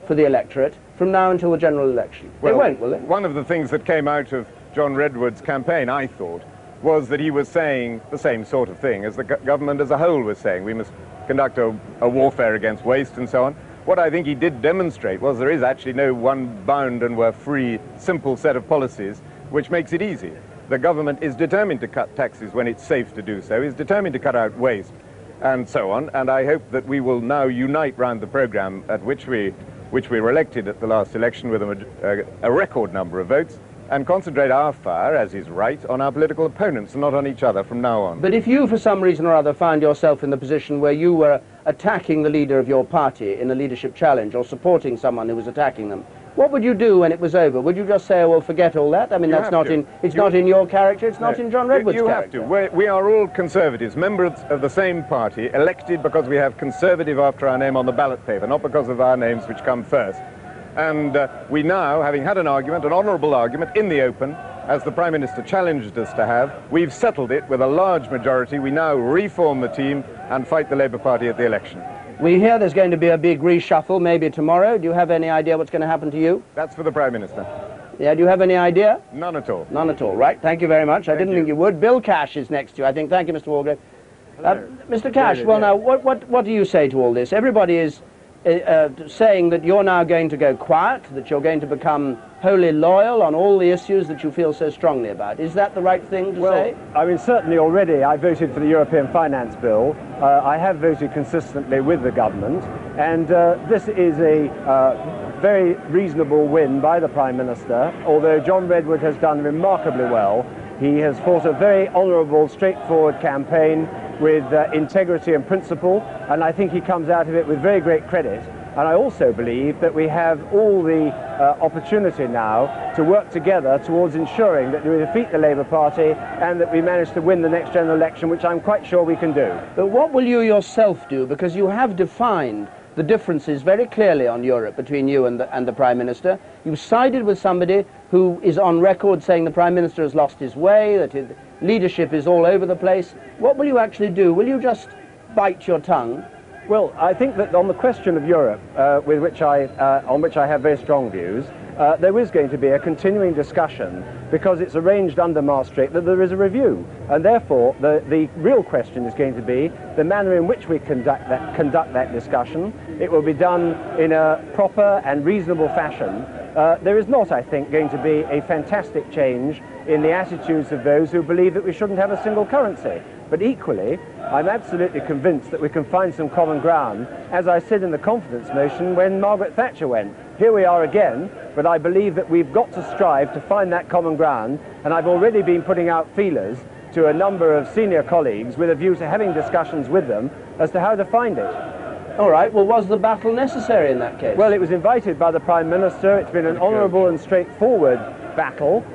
for the electorate from now until the general election? Well, they won't, will they? One of the things that came out of John Redwood's campaign, I thought, was that he was saying the same sort of thing as the government as a whole was saying. We must conduct a warfare against waste and so on. What I think he did demonstrate was there is actually no one bound and we're free, simple set of policies which makes it easy. The government is determined to cut taxes when it's safe to do so, is determined to cut out waste and so on, and I hope that we will now unite round the programme at which we were elected at the last election with a record number of votes, and concentrate our fire, as is right, on our political opponents and not on each other from now on. But if you, for some reason or other, find yourself in the position where you were attacking the leader of your party in a leadership challenge or supporting someone who was attacking them, what would you do when it was over? Would you just say, oh, well, forget all that? I mean, it's not in your character, it's not in John Redwood's character. You have to. We are all Conservatives, members of the same party, elected because we have Conservative after our name on the ballot paper, not because of our names which come first. And we now, having had an argument, an honourable argument, in the open, as the Prime Minister challenged us to have, we've settled it with a large majority. We now reform the team and fight the Labour Party at the election. We hear there's going to be a big reshuffle, maybe tomorrow. Do you have any idea what's going to happen to you? That's for the Prime Minister. Yeah, do you have any idea? None at all. None at all, right. Thank you very much. I didn't think you would. Bill Cash is next to you, I think. Thank you, Mr. Walgrave. Mr. Cash, well, now, what do you say to all this? Everybody is saying that you're now going to go quiet, that you're going to become wholly loyal on all the issues that you feel so strongly about. Is that the right thing to say? I mean, certainly already I voted for the European Finance Bill. I have voted consistently with the government, and this is a very reasonable win by the Prime Minister, although John Redwood has done remarkably well. He has fought a very honourable, straightforward campaign with integrity and principle, and I think he comes out of it with very great credit. And I also believe that we have all the opportunity now to work together towards ensuring that we defeat the Labour Party and that we manage to win the next general election, which I'm quite sure we can do. But what will you yourself do? Because you have defined the differences very clearly on Europe between you and the Prime Minister. You've sided with somebody who is on record saying the Prime Minister has lost his way, that his leadership is all over the place. What will you actually do? Will you just bite your tongue? Well, I think that on the question of Europe, on which I have very strong views, there is going to be a continuing discussion, because it's arranged under Maastricht that there is a review, and therefore the real question is going to be the manner in which we conduct that discussion. It will be done in a proper and reasonable fashion. There is not, I think, going to be a fantastic change in the attitudes of those who believe that we shouldn't have a single currency. But equally, I'm absolutely convinced that we can find some common ground, as I said in the confidence motion when Margaret Thatcher went. Here we are again, but I believe that we've got to strive to find that common ground, and I've already been putting out feelers to a number of senior colleagues with a view to having discussions with them as to how to find it. All right, well, was the battle necessary in that case? Well, it was invited by the Prime Minister. It's been an honourable and straightforward battle.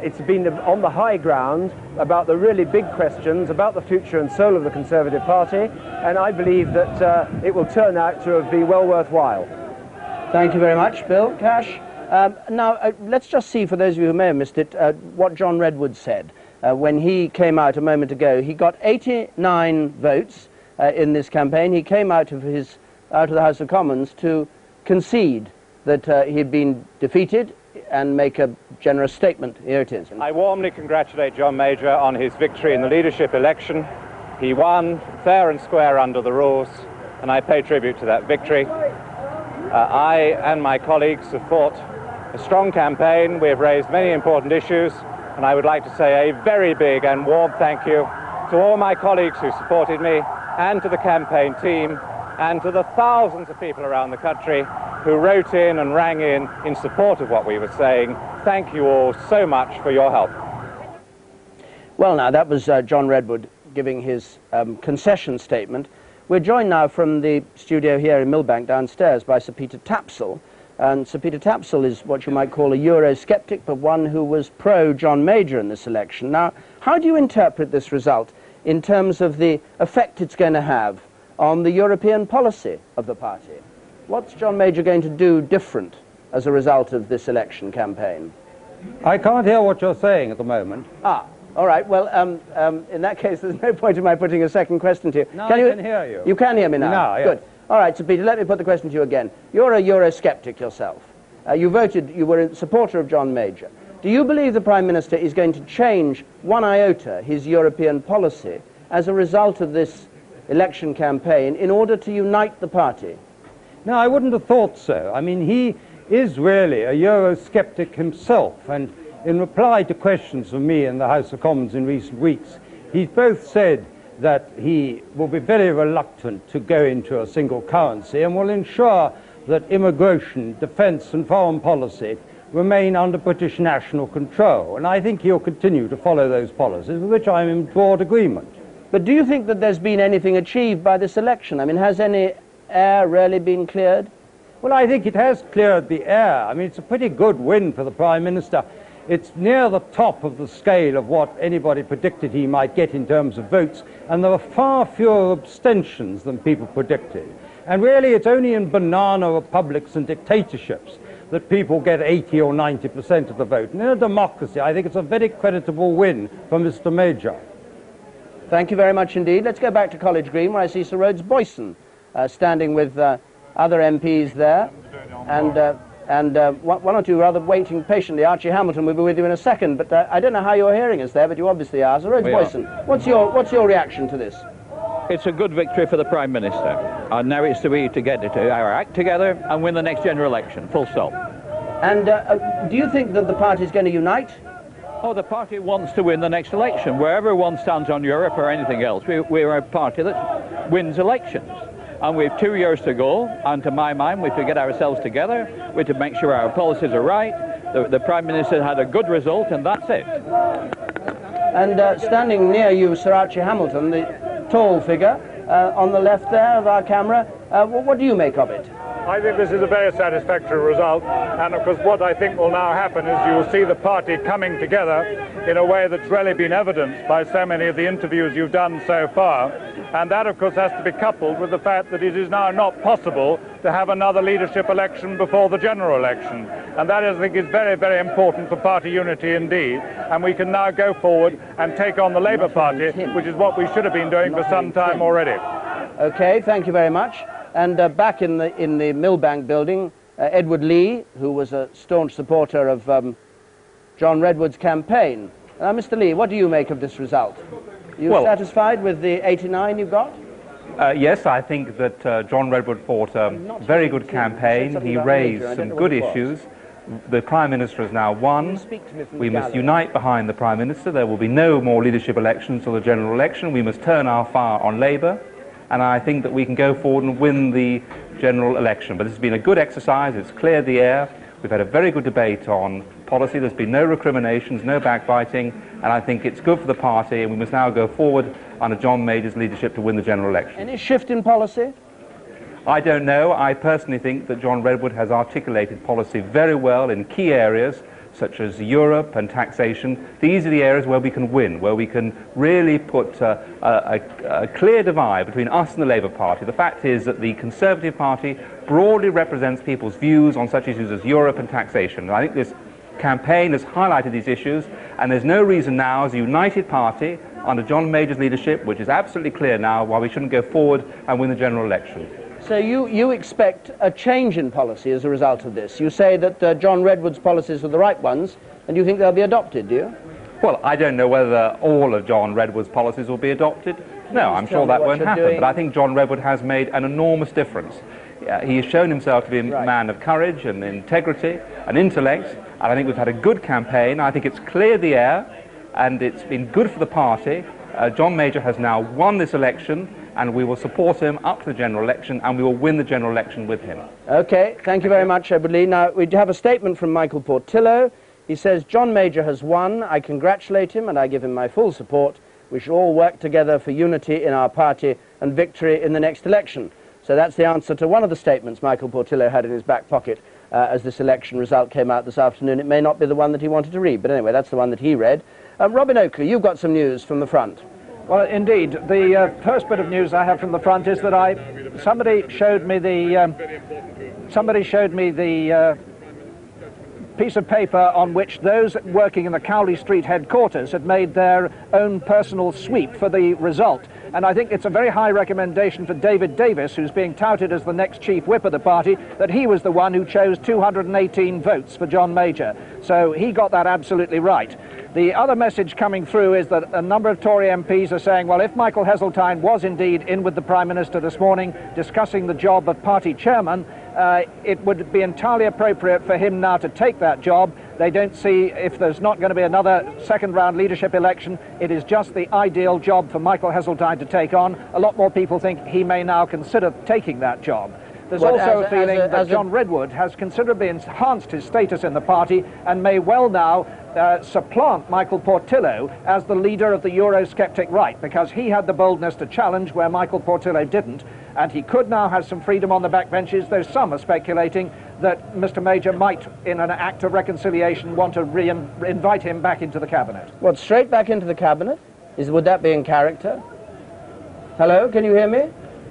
It's been on the high ground about the really big questions, about the future and soul of the Conservative Party, and I believe that it will turn out to have been well worthwhile. Thank you very much, Bill. Cash. Now, let's just see, for those of you who may have missed it, what John Redwood said. When he came out a moment ago, he got 89 votes in this campaign. He came out of the House of Commons to concede that he'd been defeated and make a generous statement. Here it is. I warmly congratulate John Major on his victory in the leadership election. He won fair and square under the rules, and I pay tribute to that victory. I and my colleagues have fought a strong campaign. We have raised many important issues, and I would like to say a very big and warm thank you to all my colleagues who supported me, and to the campaign team, and to the thousands of people around the country who wrote in and rang in support of what we were saying. Thank you all so much for your help. Well, now, that was John Redwood giving his concession statement. We're joined now from the studio here in Millbank downstairs by Sir Peter Tapsell. And Sir Peter Tapsell is what you might call a Eurosceptic, but one who was pro-John Major in this election. Now, how do you interpret this result in terms of the effect it's going to have on the European policy of the party? What's John Major going to do different as a result of this election campaign? I can't hear what you're saying at the moment. Ah, all right. Well, in that case, there's no point in my putting a second question to you. No, I can hear you. You can hear me now? No, yeah. Good. All right, so Peter, let me put the question to you again. You're a Eurosceptic yourself. You were a supporter of John Major. Do you believe the Prime Minister is going to change one iota his European policy as a result of this election campaign in order to unite the party? No, I wouldn't have thought so. I mean, he is really a Eurosceptic himself, and in reply to questions from me in the House of Commons in recent weeks, he's both said that he will be very reluctant to go into a single currency and will ensure that immigration, defence and foreign policy remain under British national control. And I think he'll continue to follow those policies, with which I'm in broad agreement. But do you think that there's been anything achieved by this election? I mean, has any air really been cleared? Well, I think it has cleared the air. I mean, it's a pretty good win for the Prime Minister. It's near the top of the scale of what anybody predicted he might get in terms of votes, and there are far fewer abstentions than people predicted. And really, it's only in banana republics and dictatorships that people get 80 or 90% of the vote. And in a democracy, I think it's a very creditable win for Mr. Major. Thank you very much indeed. Let's go back to College Green, where I see Sir Rhodes Boyson standing with other MPs there, and one or two rather waiting patiently. Archie Hamilton will be with you in a second, but I don't know how you're hearing us there, but you obviously are. Sir Rhodes Boyson, what's your reaction to this? It's a good victory for the Prime Minister, and now it's to get our act together and win the next general election, full stop. And do you think that the party is going to unite? Oh, the party wants to win the next election. Wherever one stands on Europe or anything else, we're a party that wins elections. And we have 2 years to go, and to my mind, we have to get ourselves together, we have to make sure our policies are right. The Prime Minister had a good result, and that's it. And standing near you, Sir Archie Hamilton, the tall figure on the left there of our camera, what do you make of it? I think this is a very satisfactory result, and of course what I think will now happen is you will see the party coming together in a way that's really been evidenced by so many of the interviews you've done so far, and that of course has to be coupled with the fact that it is now not possible to have another leadership election before the general election, and that I think is very, very important for party unity indeed, and we can now go forward and take on the Labour Party, which is what we should have been doing for some time already. Okay, thank you very much. And back in the Millbank building, Edward Lee, who was a staunch supporter of John Redwood's campaign. Now, Mr. Lee, what do you make of this result? Are you satisfied with the 89 you've got? Yes, I think that John Redwood fought a very good campaign. He raised some good issues. The Prime Minister has now won. We must unite behind the Prime Minister. There will be no more leadership elections till the general election. We must turn our fire on Labour. And I think that we can go forward and win the general election. But this has been a good exercise. It's cleared the air. We've had a very good debate on policy. There's been no recriminations, no backbiting, and I think it's good for the party, and we must now go forward under John Major's leadership to win the general election. Any shift in policy? I don't know. I personally think that John Redwood has articulated policy very well in key areas such as Europe and taxation. These are the areas where we can win, where we can really put a clear divide between us and the Labour Party. The fact is that the Conservative Party broadly represents people's views on such issues as Europe and taxation. And I think this campaign has highlighted these issues, and there's no reason now, as a united party, under John Major's leadership, which is absolutely clear now, why we shouldn't go forward and win the general election. So you expect a change in policy as a result of this? You say that John Redwood's policies are the right ones, and you think they'll be adopted, do you? Well, I don't know whether all of John Redwood's policies will be adopted. No, I'm sure that won't happen, but I think John Redwood has made an enormous difference. He has shown himself to be a man of courage and integrity and intellect, and I think we've had a good campaign. I think it's cleared the air, and it's been good for the party. John Major has now won this election, and we will support him up to the general election, and we will win the general election with him. Okay, thank you very much, Edward Lee. Now, we have a statement from Michael Portillo. He says, John Major has won. I congratulate him, and I give him my full support. We should all work together for unity in our party and victory in the next election. So that's the answer to one of the statements Michael Portillo had in his back pocket as this election result came out this afternoon. It may not be the one that he wanted to read, but anyway, that's the one that he read. Robin Oakley, you've got some news from the front. Well, indeed. The first bit of news I have from the front is that somebody showed me the piece of paper on which those working in the Cowley Street headquarters had made their own personal sweep for the result. And I think it's a very high recommendation for David Davis, who's being touted as the next chief whip of the party, that he was the one who chose 218 votes for John Major. So he got that absolutely right. The other message coming through is that a number of Tory MPs are saying, well, if Michael Heseltine was indeed in with the Prime Minister this morning discussing the job of party chairman, it would be entirely appropriate for him now to take that job. They don't see, if there's not going to be another second-round leadership election, it is just the ideal job for Michael Heseltine to take on. A lot more people think he may now consider taking that job. There's also a feeling that John Redwood has considerably enhanced his status in the party and may well now supplant Michael Portillo as the leader of the Eurosceptic right, because he had the boldness to challenge where Michael Portillo didn't, and he could now have some freedom on the backbenches, though some are speculating that Mr. Major might, in an act of reconciliation, want to invite him back into the cabinet. What, straight back into the cabinet? Would that be in character? Hello, can you hear me?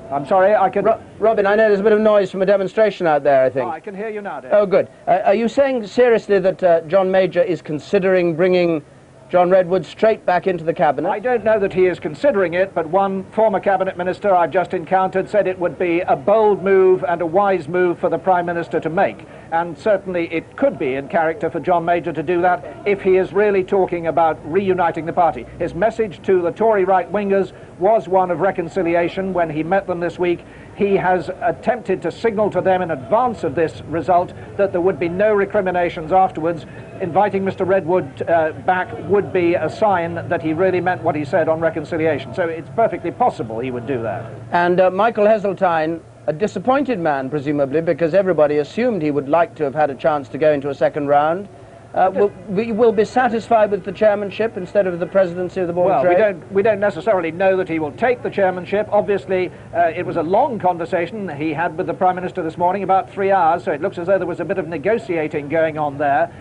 I'm sorry, I can... Robin, I know there's a bit of noise from a demonstration out there, I think. Oh, I can hear you now, Dave. Oh, good. Are you saying seriously that John Major is considering bringing John Redwood straight back into the cabinet? I don't know that he is considering it, but one former cabinet minister I've just encountered said it would be a bold move and a wise move for the Prime Minister to make. And certainly it could be in character for John Major to do that if he is really talking about reuniting the party. His message to the Tory right-wingers was one of reconciliation when he met them this week. He has attempted to signal to them in advance of this result that there would be no recriminations afterwards. Inviting Mr. Redwood back would be a sign that he really meant what he said on reconciliation. So it's perfectly possible he would do that. And Michael Heseltine, a disappointed man, presumably, because everybody assumed he would like to have had a chance to go into a second round. will be satisfied with the chairmanship instead of the presidency of the Board of Trade? Well, we don't necessarily know that he will take the chairmanship. Obviously, it was a long conversation he had with the Prime Minister this morning, about 3 hours, so it looks as though there was a bit of negotiating going on there.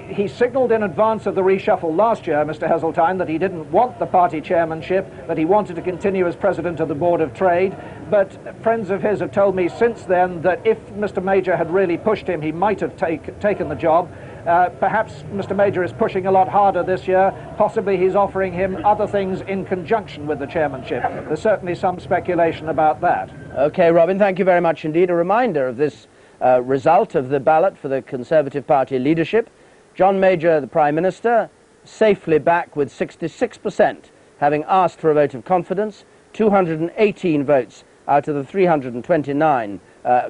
He signalled in advance of the reshuffle last year, Mr. Heseltine, that he didn't want the party chairmanship, that he wanted to continue as president of the Board of Trade. But friends of his have told me since then that if Mr. Major had really pushed him, he might have taken the job. Perhaps Mr. Major is pushing a lot harder this year. Possibly he's offering him other things in conjunction with the chairmanship. There's certainly some speculation about that. OK, Robin, thank you very much indeed. A reminder of this result of the ballot for the Conservative Party leadership. John Major, the Prime Minister, safely back with 66%, having asked for a vote of confidence, 218 votes out of the 329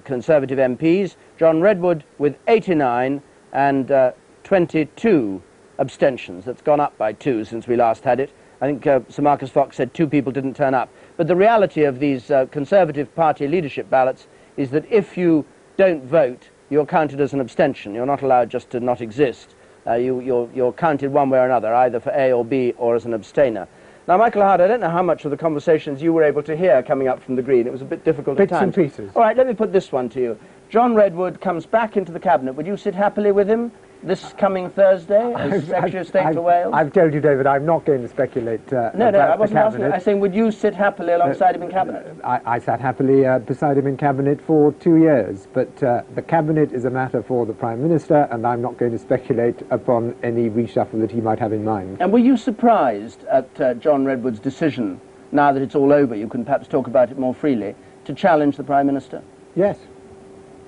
Conservative MPs. John Redwood with 89 and 22 abstentions. That's gone up by 2 since we last had it. I think Sir Marcus Fox said 2 people didn't turn up. But the reality of these Conservative Party leadership ballots is that if you don't vote, you're counted as an abstention. You're not allowed just to not exist. You're counted one way or another, either for A or B or as an abstainer. Now, Michael Howard, I don't know how much of the conversations you were able to hear coming up from the Green. It was a bit difficult at times. Bits and pieces. All right, let me put this one to you. John Redwood comes back into the Cabinet. Would you sit happily with him this coming Thursday as Secretary of State for Wales? I've told you, David, I'm not going to speculate No, about I wasn't the asking. Cabinet. I'm saying, would you sit happily alongside him in Cabinet? I sat happily beside him in Cabinet for 2 years, but the Cabinet is a matter for the Prime Minister, and I'm not going to speculate upon any reshuffle that he might have in mind. And were you surprised at John Redwood's decision, now that it's all over, you can perhaps talk about it more freely, to challenge the Prime Minister? Yes.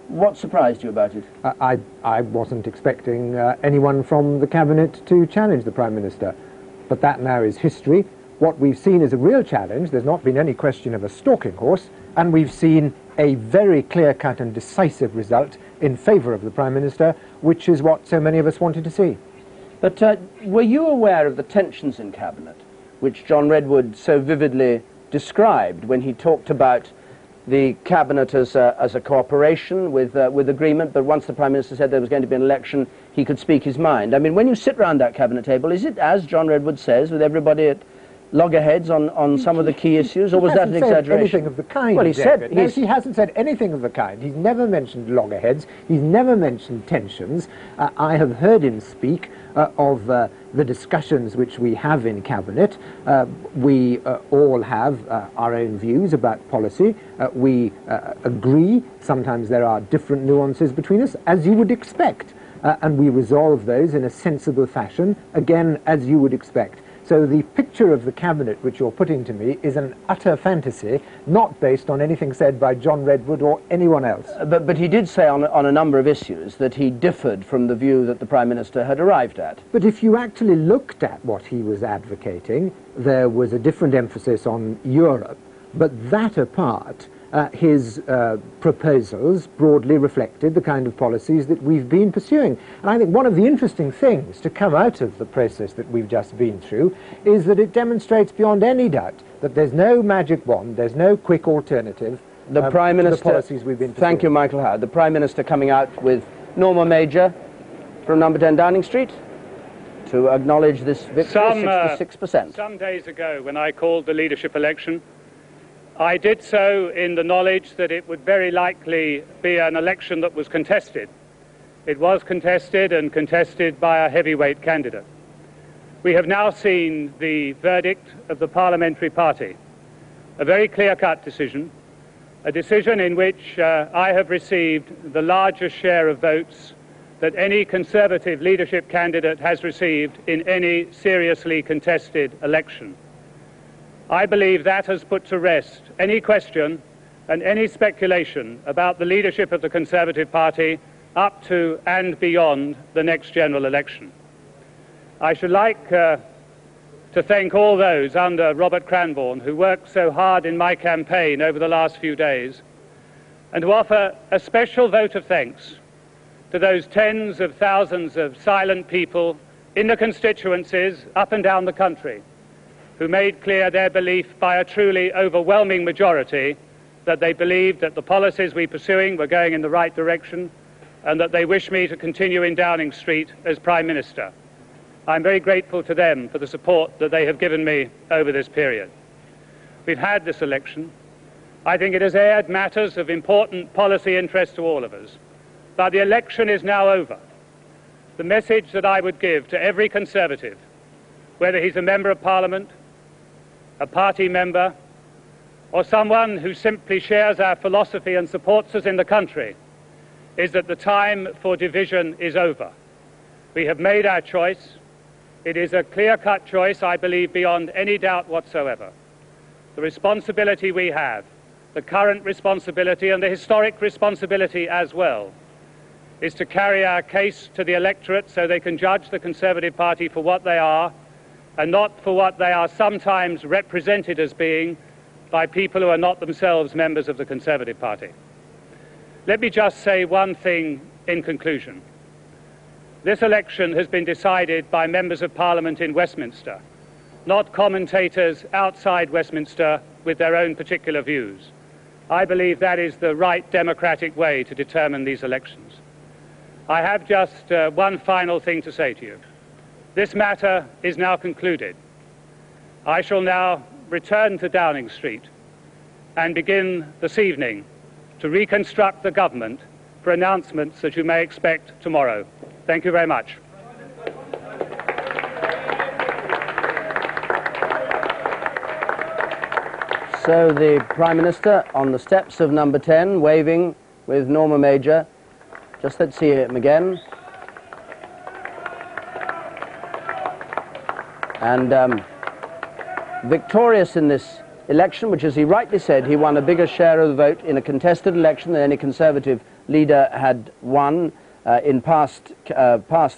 What surprised you about it? I wasn't expecting anyone from the Cabinet to challenge the Prime Minister, but that now is history. What we've seen is a real challenge. There's not been any question of a stalking horse, and we've seen a very clear-cut and decisive result in favour of the Prime Minister, which is what so many of us wanted to see. But were you aware of the tensions in Cabinet, which John Redwood so vividly described when he talked about the Cabinet as a cooperation with agreement, but once the Prime Minister said there was going to be an election, he could speak his mind? I mean, when you sit round that Cabinet table, is it, as John Redwood says, with everybody at loggerheads on some of the key issues, or was that an exaggeration? Anything of the kind. Well, he said... No, he hasn't said anything of the kind. He's never mentioned loggerheads. He's never mentioned tensions. I have heard him speak of the discussions which we have in Cabinet. We all have our own views about policy. We agree. Sometimes there are different nuances between us, as you would expect. And we resolve those in a sensible fashion, again, as you would expect. So the picture of the Cabinet which you're putting to me is an utter fantasy, not based on anything said by John Redwood or anyone else. But he did say on a number of issues that he differed from the view that the Prime Minister had arrived at. But if you actually looked at what he was advocating, there was a different emphasis on Europe. But that apart, his proposals broadly reflected the kind of policies that we've been pursuing. And I think one of the interesting things to come out of the process that we've just been through is that it demonstrates beyond any doubt that there's no magic wand, there's no quick alternative the Prime Minister, to the policies we've been pursuing. Thank you, Michael Howard. The Prime Minister coming out with Norma Major from number 10 Downing Street to acknowledge this victory, 66%. Some days ago, when I called the leadership election, I did so in the knowledge that it would very likely be an election that was contested. It was contested, and contested by a heavyweight candidate. We have now seen the verdict of the parliamentary party, a very clear-cut decision, a decision in which I have received the largest share of votes that any Conservative leadership candidate has received in any seriously contested election. I believe that has put to rest any question and any speculation about the leadership of the Conservative Party up to and beyond the next general election. I should like to thank all those under Robert Cranborne who worked so hard in my campaign over the last few days, and to offer a special vote of thanks to those tens of thousands of silent people in the constituencies up and down the country who made clear their belief by a truly overwhelming majority that they believed that the policies we're pursuing were going in the right direction, and that they wish me to continue in Downing Street as Prime Minister. I'm very grateful to them for the support that they have given me over this period. We've had this election. I think it has aired matters of important policy interest to all of us. But the election is now over. The message that I would give to every Conservative, whether he's a Member of Parliament, a party member, or someone who simply shares our philosophy and supports us in the country, is that the time for division is over. We have made our choice. It is a clear-cut choice, I believe, beyond any doubt whatsoever. The responsibility we have, the current responsibility and the historic responsibility as well, is to carry our case to the electorate so they can judge the Conservative Party for what they are and not for what they are sometimes represented as being by people who are not themselves members of the Conservative Party. Let me just say one thing in conclusion. This election has been decided by members of Parliament in Westminster, not commentators outside Westminster with their own particular views. I believe that is the right democratic way to determine these elections. I have just one final thing to say to you. This matter is now concluded. I shall now return to Downing Street and begin this evening to reconstruct the government for announcements that you may expect tomorrow. Thank you very much. So the Prime Minister on the steps of number 10, waving with Norma Major. Just let's see him again. And victorious in this election, which, as he rightly said, he won a bigger share of the vote in a contested election than any Conservative leader had won in past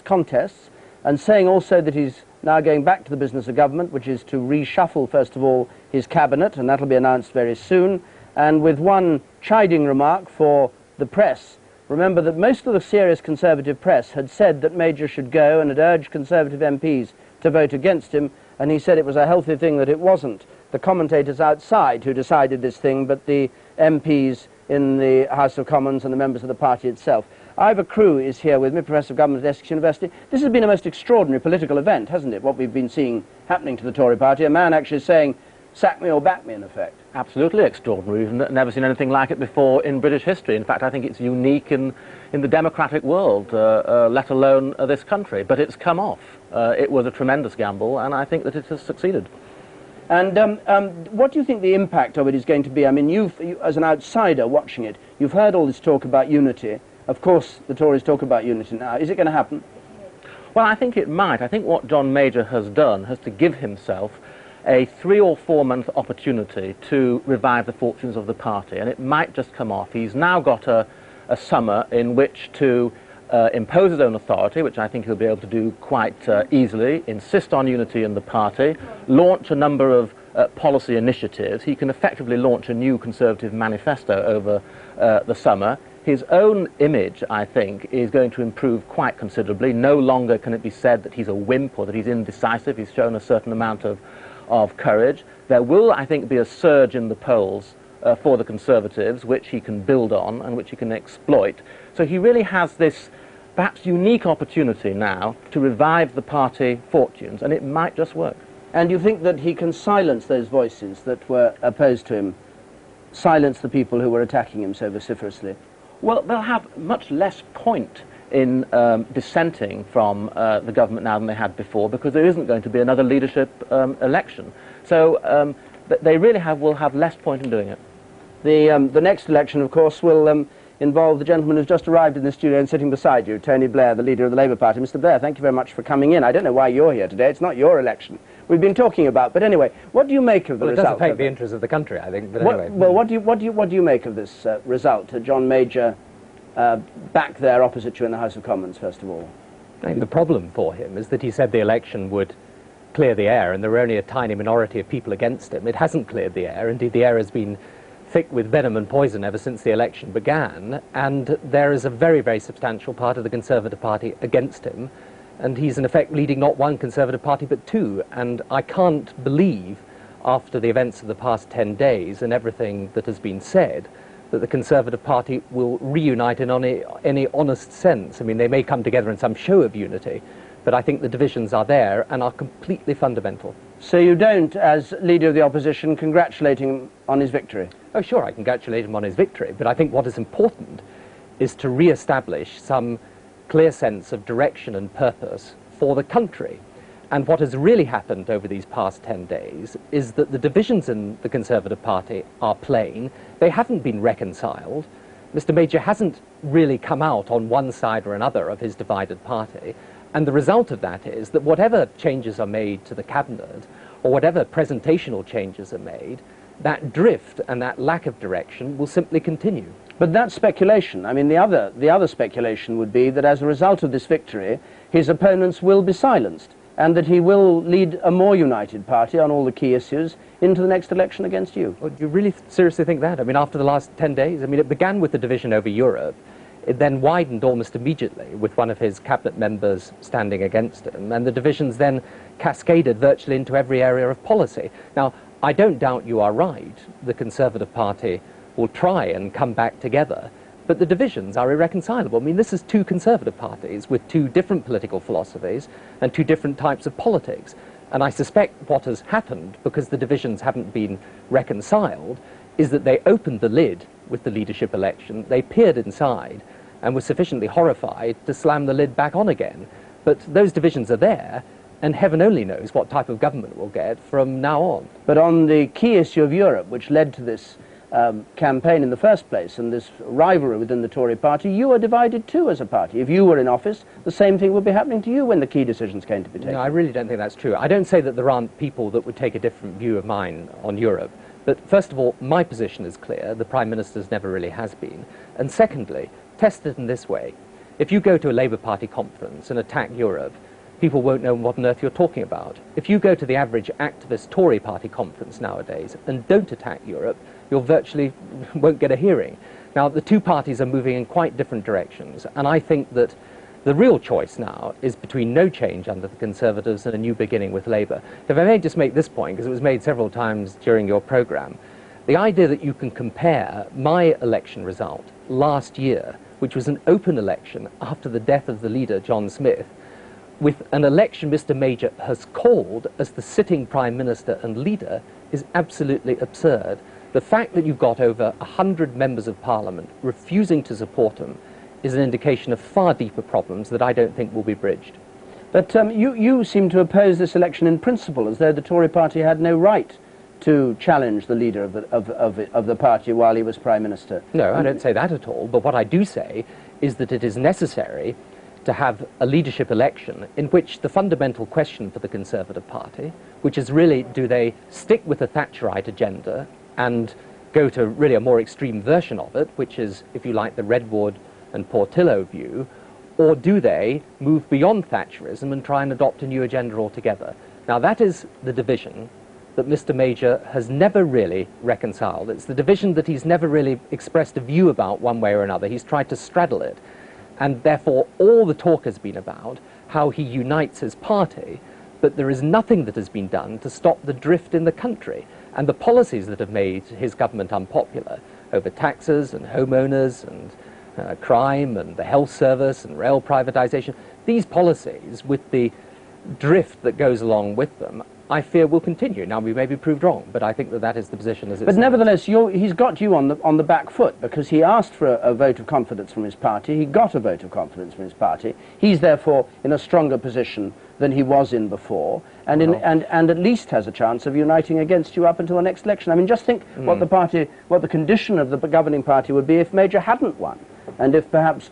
contests, and saying also that he's now going back to the business of government, which is to reshuffle, first of all, his cabinet, and that'll be announced very soon, and with one chiding remark for the press. Remember that most of the serious Conservative press had said that Major should go and had urged Conservative MPs to vote against him, and he said it was a healthy thing that it wasn't the commentators outside who decided this thing, but the MPs in the House of Commons and the members of the party itself. Ivor Crewe is here with me, Professor of Government at Essex University. This has been a most extraordinary political event, hasn't it, what we've been seeing happening to the Tory party? A man actually saying, sack me or back me, in effect. Absolutely extraordinary. We've never seen anything like it before in British history. In fact, I think it's unique in the democratic world, let alone this country. But it's come off. It was a tremendous gamble, and I think that it has succeeded. And what do you think the impact of it is going to be? I mean, you, as an outsider watching it, you've heard all this talk about unity. Of course, the Tories talk about unity now. Is it going to happen? Well, I think it might. I think what John Major has done has to give himself a 3 or 4 month opportunity to revive the fortunes of the party, and it might just come off. He's now got a summer in which to impose his own authority, which I think he'll be able to do quite easily, insist on unity in the party, launch a number of policy initiatives. He can effectively launch a new Conservative manifesto over the summer. His own image, I think, is going to improve quite considerably. No longer can it be said that he's a wimp or that he's indecisive. He's shown a certain amount of courage. There will, I think, be a surge in the polls for the Conservatives, which he can build on and which he can exploit. So he really has this perhaps unique opportunity now to revive the party fortunes, and it might just work. And you think that he can silence those voices that were opposed to him, silence the people who were attacking him so vociferously? Well, they'll have much less point in dissenting from the government now than they had before, because there isn't going to be another leadership election. So they really will have less point in doing it. The next election, of course, will involve the gentleman who's just arrived in the studio and sitting beside you, Tony Blair, the leader of the Labour Party. Mr. Blair, thank you very much for coming in. I don't know why you're here today. It's not your election we've been talking about. But anyway, what do you make of the result? It doesn't paint the interests of the country, I think. But anyway. Well, what do you make of this result? John Major back there opposite you in the House of Commons, first of all. I think the problem for him is that he said the election would clear the air, and there were only a tiny minority of people against him. It hasn't cleared the air. Indeed, the air has been thick with venom and poison ever since the election began, and there is a very, very substantial part of the Conservative Party against him, and he's in effect leading not one Conservative Party but 2, and I can't believe, after the events of the past 10 days and everything that has been said, that the Conservative Party will reunite in any honest sense. I mean, they may come together in some show of unity, but I think the divisions are there and are completely fundamental. So you don't, as Leader of the Opposition, congratulate him on his victory? Oh, sure, I congratulate him on his victory, but I think what is important is to re-establish some clear sense of direction and purpose for the country. And what has really happened over these past 10 days is that the divisions in the Conservative Party are plain. They haven't been reconciled. Mr. Major hasn't really come out on one side or another of his divided party. And the result of that is that whatever changes are made to the cabinet, or whatever presentational changes are made, that drift and that lack of direction will simply continue. But that's speculation. I mean, the other speculation would be that as a result of this victory, his opponents will be silenced, and that he will lead a more united party on all the key issues into the next election against you. Well, do you really seriously think that? I mean, after the last 10 days? I mean, it began with the division over Europe. It then widened almost immediately with one of his cabinet members standing against him, and the divisions then cascaded virtually into every area of policy. Now, I don't doubt you are right. The Conservative Party will try and come back together, but the divisions are irreconcilable. I mean, this is two Conservative parties with two different political philosophies and two different types of politics. And I suspect what has happened, because the divisions haven't been reconciled, is that they opened the lid with the leadership election, they peered inside and were sufficiently horrified to slam the lid back on again. But those divisions are there, and heaven only knows what type of government we'll get from now on. But on the key issue of Europe, which led to this campaign in the first place, and this rivalry within the Tory party, you are divided too as a party. If you were in office, the same thing would be happening to you when the key decisions came to be taken. No, I really don't think that's true. I don't say that there aren't people that would take a different view of mine on Europe. But first of all, my position is clear. The Prime Minister's never really has been. And secondly, test it in this way. If you go to a Labour Party conference and attack Europe, people won't know what on earth you're talking about. If you go to the average activist Tory party conference nowadays and don't attack Europe, you virtually won't get a hearing. Now, the two parties are moving in quite different directions, and I think that the real choice now is between no change under the Conservatives and a new beginning with Labour. If I may just make this point, because it was made several times during your programme, the idea that you can compare my election result last year, which was an open election after the death of the leader, John Smith, with an election Mr. Major has called as the sitting Prime Minister and leader is absolutely absurd. The fact that you've got over 100 members of Parliament refusing to support him is an indication of far deeper problems that I don't think will be bridged. But you seem to oppose this election in principle, as though the Tory party had no right to challenge the leader of the party while he was Prime Minister. No, I don't say that at all, but what I do say is that it is necessary to have a leadership election in which the fundamental question for the Conservative Party, which is really, do they stick with the Thatcherite agenda and go to really a more extreme version of it, which is, if you like, the Redwood and Portillo view, or do they move beyond Thatcherism and try and adopt a new agenda altogether? Now, that is the division that Mr. Major has never really reconciled. It's the division that he's never really expressed a view about one way or another. He's tried to straddle it. And therefore, all the talk has been about how he unites his party, but there is nothing that has been done to stop the drift in the country. And the policies that have made his government unpopular over taxes and homeowners and crime and the health service and rail privatisation, these policies, with the drift that goes along with them, I fear will continue. Now, we may be proved wrong, but I think that that is the position as it stands. But nevertheless, he's got you on the back foot, because he asked for a vote of confidence from his party. He got a vote of confidence from his party. He's therefore in a stronger position than he was in before, and at least has a chance of uniting against you up until the next election. I mean, just think what the condition of the governing party would be if Major hadn't won, and if perhaps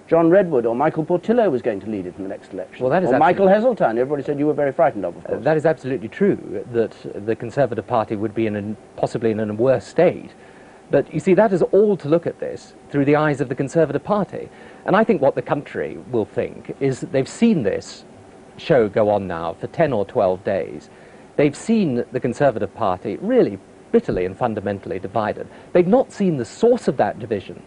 John Redwood or Michael Portillo was going to lead it in the next election. Well, that is or Michael Heseltine, everybody said you were very frightened of course. That is absolutely true, that the Conservative Party would be possibly in a worse state. But you see, that is all to look at this through the eyes of the Conservative Party. And I think what the country will think is that they've seen this show go on now for 10 or 12 days. They've seen the Conservative Party really bitterly and fundamentally divided. They've not seen the source of that division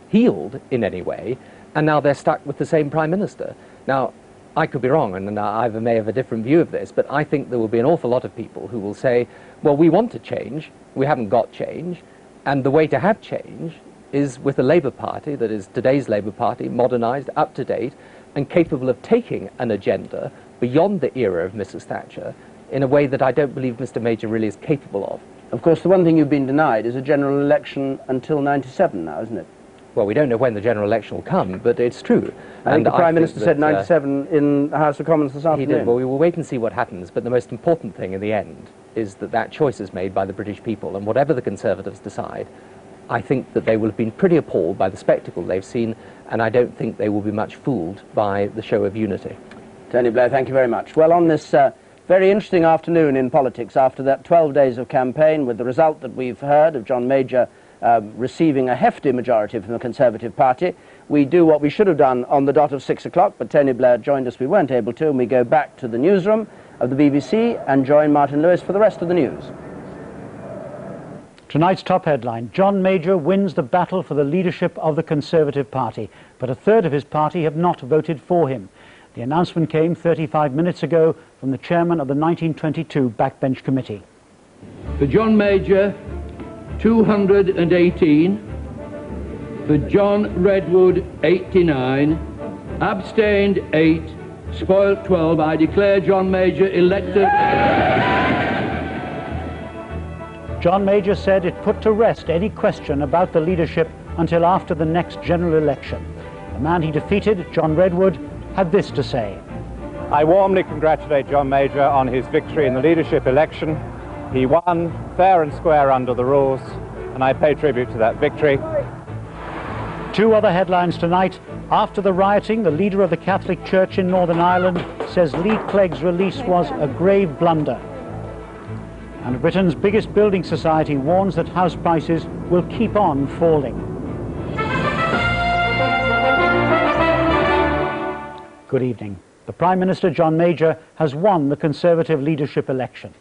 healed in any way, and now they're stuck with the same Prime Minister. Now, I could be wrong, and I may have a different view of this, but I think there will be an awful lot of people who will say, well, we want to change, we haven't got change, and the way to have change is with a Labour Party that is today's Labour Party, modernised, up to date, and capable of taking an agenda beyond the era of Mrs. Thatcher in a way that I don't believe Mr. Major really is capable of. Of course, the one thing you've been denied is a general election until 97 now, isn't it? Well, we don't know when the general election will come, but it's true. I think the Prime Minister said 97 in the House of Commons this afternoon. He did. Well, we will wait and see what happens, but the most important thing in the end is that that choice is made by the British people, and whatever the Conservatives decide, I think that they will have been pretty appalled by the spectacle they've seen, and I don't think they will be much fooled by the show of unity. Tony Blair, thank you very much. Well, on this very interesting afternoon in politics, after that 12 days of campaign, with the result that we've heard of John Major receiving a hefty majority from the Conservative Party, we do what we should have done on the dot of 6 o'clock, but Tony Blair joined us, we weren't able to, and we go back to the newsroom of the BBC and join Martin Lewis for the rest of the news. Tonight's top headline: John Major wins the battle for the leadership of the Conservative Party, but a third of his party have not voted for him. The announcement came 35 minutes ago from the chairman of the 1922 Backbench Committee. For John Major, 218. For John Redwood, 89. Abstained, 8. Spoilt, 12. I declare John Major elected. John Major said it put to rest any question about the leadership until after the next general election. The man he defeated, John Redwood, had this to say. I warmly congratulate John Major on his victory in the leadership election. He won fair and square under the rules, and I pay tribute to that victory. Two other headlines tonight. After the rioting, the leader of the Catholic Church in Northern Ireland says Lee Clegg's release was a grave blunder. And Britain's biggest building society warns that house prices will keep on falling. Good evening. The Prime Minister, John Major, has won the Conservative leadership election.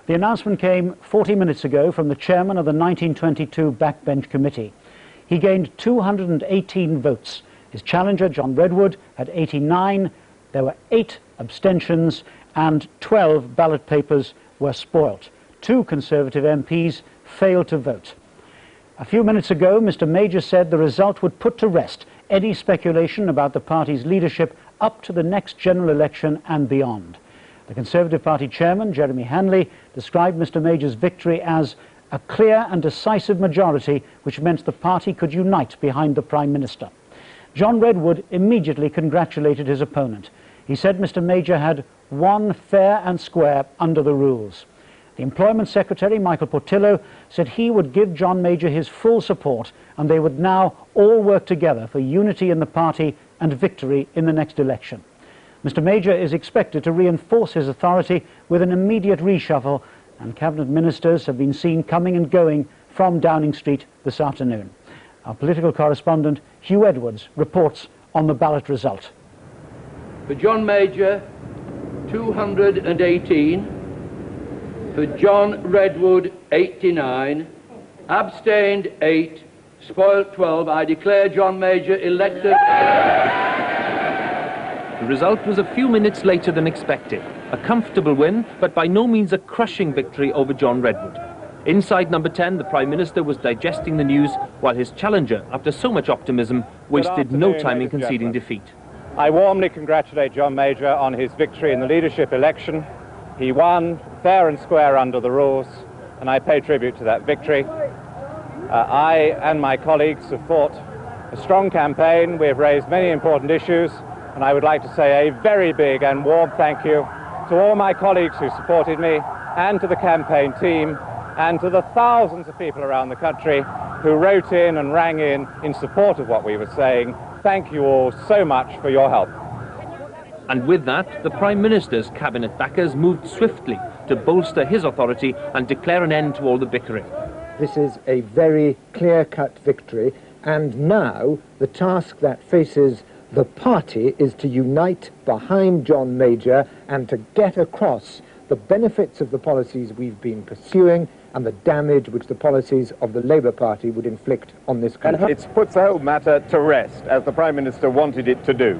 The announcement came 40 minutes ago from the chairman of the 1922 Backbench Committee. He gained 218 votes. His challenger, John Redwood, had 89. There were 8 abstentions and 12 ballot papers were spoilt. 2 Conservative MPs failed to vote. A few minutes ago, Mr. Major said the result would put to rest any speculation about the party's leadership up to the next general election and beyond. The Conservative Party chairman, Jeremy Hanley, described Mr. Major's victory as a clear and decisive majority which meant the party could unite behind the Prime Minister. John Redwood immediately congratulated his opponent. He said Mr. Major had won fair and square under the rules. The Employment Secretary, Michael Portillo, said he would give John Major his full support and they would now all work together for unity in the party and victory in the next election. Mr. Major is expected to reinforce his authority with an immediate reshuffle, and cabinet ministers have been seen coming and going from Downing Street this afternoon. Our political correspondent, Hugh Edwards, reports on the ballot result. For John Major, 218. For John Redwood, 89. Abstained, 8. Spoilt, 12. I declare John Major elected. The result was a few minutes later than expected. A comfortable win, but by no means a crushing victory over John Redwood. Inside number 10, the Prime Minister was digesting the news, while his challenger, after so much optimism, wasted no time in conceding defeat. I warmly congratulate John Major on his victory in the leadership election. He won fair and square under the rules, and I pay tribute to that victory. I and my colleagues have fought a strong campaign. We have raised many important issues, and I would like to say a very big and warm thank you to all my colleagues who supported me, and to the campaign team, and to the thousands of people around the country who wrote in and rang in support of what we were saying. Thank you all so much for your help. And with that, the Prime Minister's cabinet backers moved swiftly to bolster his authority and declare an end to all the bickering. This is a very clear-cut victory, and now the task that faces the party is to unite behind John Major and to get across the benefits of the policies we've been pursuing and the damage which the policies of the Labour Party would inflict on this country. And it puts the whole matter to rest, as the Prime Minister wanted it to do.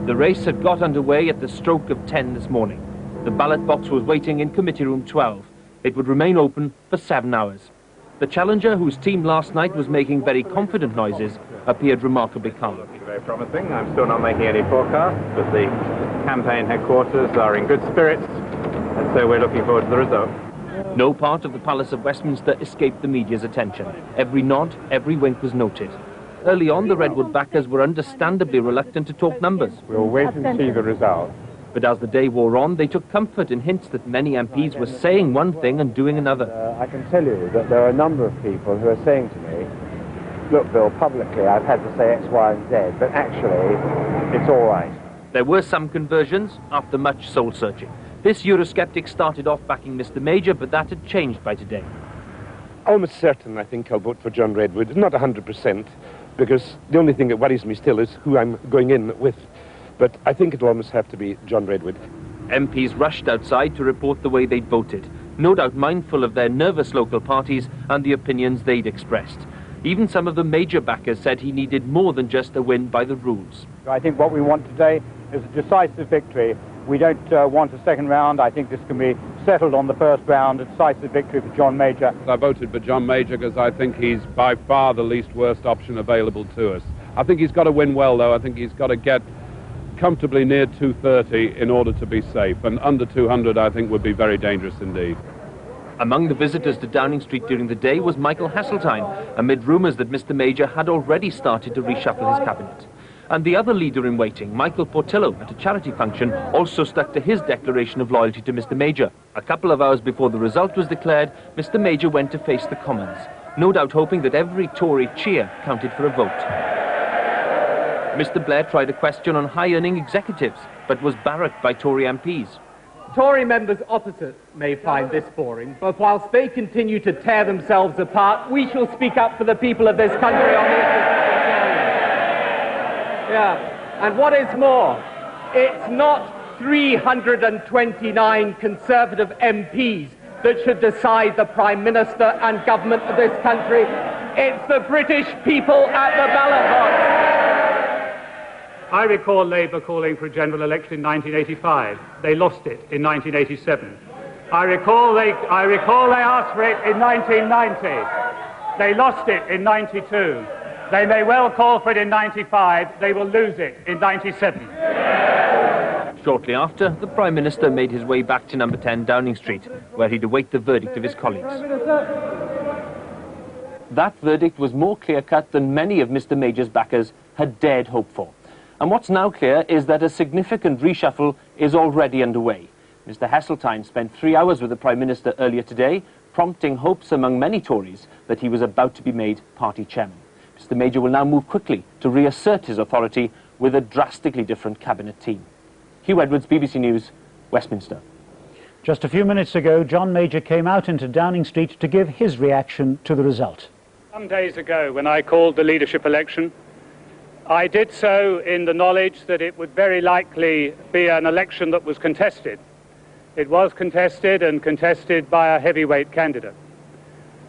The race had got underway at the stroke of 10 this morning. The ballot box was waiting in Committee Room 12. It would remain open for 7 hours. The challenger, whose team last night was making very confident noises, appeared remarkably calm. Very promising. I'm still not making any forecasts, but the campaign headquarters are in good spirits, and so we're looking forward to the result. No part of the Palace of Westminster escaped the media's attention. Every nod, every wink was noted. Early on, the Redwood backers were understandably reluctant to talk numbers. We'll wait and see the result. But as the day wore on, they took comfort in hints that many MPs were saying one thing and doing another. I can tell you that there are a number of people who are saying to me, look, Bill, publicly I've had to say X, Y, and Z, but actually it's all right. There were some conversions after much soul-searching. This Eurosceptic started off backing Mr. Major, but that had changed by today. Almost certain, I think, I'll vote for John Redwood. Not 100%, because the only thing that worries me still is who I'm going in with. But I think it'll almost have to be John Redwood. MPs rushed outside to report the way they'd voted, no doubt mindful of their nervous local parties and the opinions they'd expressed. Even some of the major backers said he needed more than just a win by the rules. I think what we want today is a decisive victory. We don't want a second round. I think this can be settled on the first round, a decisive victory for John Major. I voted for John Major because I think he's by far the least worst option available to us. I think he's got to win well, though. I think he's got to get comfortably near 230 in order to be safe, and under 200 I think would be very dangerous indeed. Among the visitors to Downing Street during the day was Michael Heseltine, amid rumours that Mr. Major had already started to reshuffle his cabinet. And the other leader in waiting, Michael Portillo, at a charity function, also stuck to his declaration of loyalty to Mr. Major. A couple of hours before the result was declared, Mr. Major went to face the Commons, no doubt hoping that every Tory cheer counted for a vote. Mr. Blair tried a question on high-earning executives, but was barracked by Tory MPs. Tory members opposite may find this boring, but whilst they continue to tear themselves apart, we shall speak up for the people of this country on the issues that they carry. Yeah, and what is more, it's not 329 Conservative MPs that should decide the Prime Minister and government of this country. It's the British people at the ballot box. I recall Labour calling for a general election in 1985. They lost it in 1987. I recall they asked for it in 1990. They lost it in 92. They may well call for it in 95. They will lose it in 97. Shortly after, the Prime Minister made his way back to number 10 Downing Street, where he'd await the verdict of his colleagues. That verdict was more clear-cut than many of Mr. Major's backers had dared hope for. And what's now clear is that a significant reshuffle is already underway. Mr. Heseltine spent 3 hours with the Prime Minister earlier today, prompting hopes among many Tories that he was about to be made party chairman. Mr. Major will now move quickly to reassert his authority with a drastically different cabinet team. Hugh Edwards, BBC News, Westminster. Just a few minutes ago, John Major came out into Downing Street to give his reaction to the result. Some days ago, when I called the leadership election, I did so in the knowledge that it would very likely be an election that was contested. It was contested, and contested by a heavyweight candidate.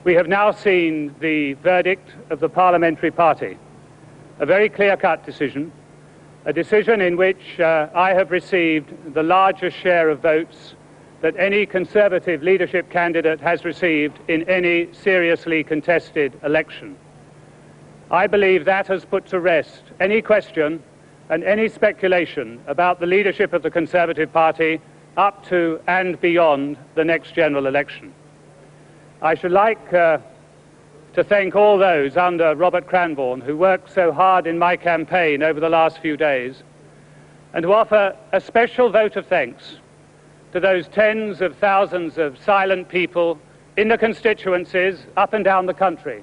We have now seen the verdict of the parliamentary party, a very clear-cut decision, a decision in which I have received the largest share of votes that any Conservative leadership candidate has received in any seriously contested election. I believe that has put to rest any question and any speculation about the leadership of the Conservative Party up to and beyond the next general election. I should like to thank all those under Robert Cranborne who worked so hard in my campaign over the last few days, and to offer a special vote of thanks to those tens of thousands of silent people in the constituencies up and down the country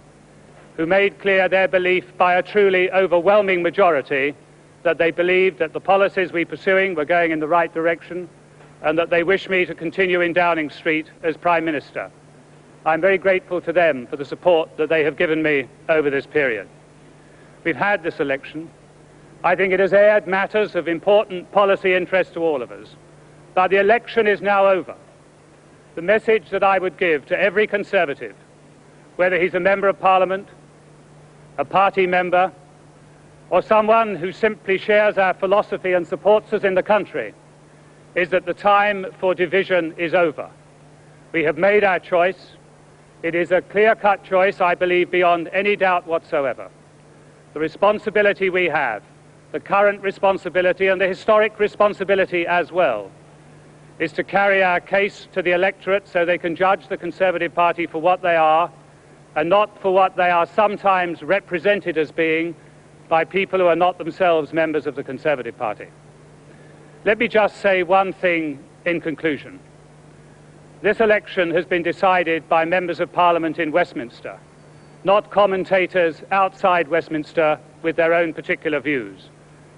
who made clear their belief by a truly overwhelming majority that they believed that the policies we're pursuing were going in the right direction and that they wish me to continue in Downing Street as Prime Minister. I'm very grateful to them for the support that they have given me over this period. We've had this election. I think it has aired matters of important policy interest to all of us. But the election is now over. The message that I would give to every Conservative, whether he's a Member of Parliament, a party member, or someone who simply shares our philosophy and supports us in the country, is that the time for division is over. We have made our choice. It is a clear-cut choice, I believe, beyond any doubt whatsoever. The responsibility we have, the current responsibility and the historic responsibility as well, is to carry our case to the electorate so they can judge the Conservative Party for what they are and not for what they are sometimes represented as being by people who are not themselves members of the Conservative Party. Let me just say one thing in conclusion. This election has been decided by members of Parliament in Westminster, not commentators outside Westminster with their own particular views.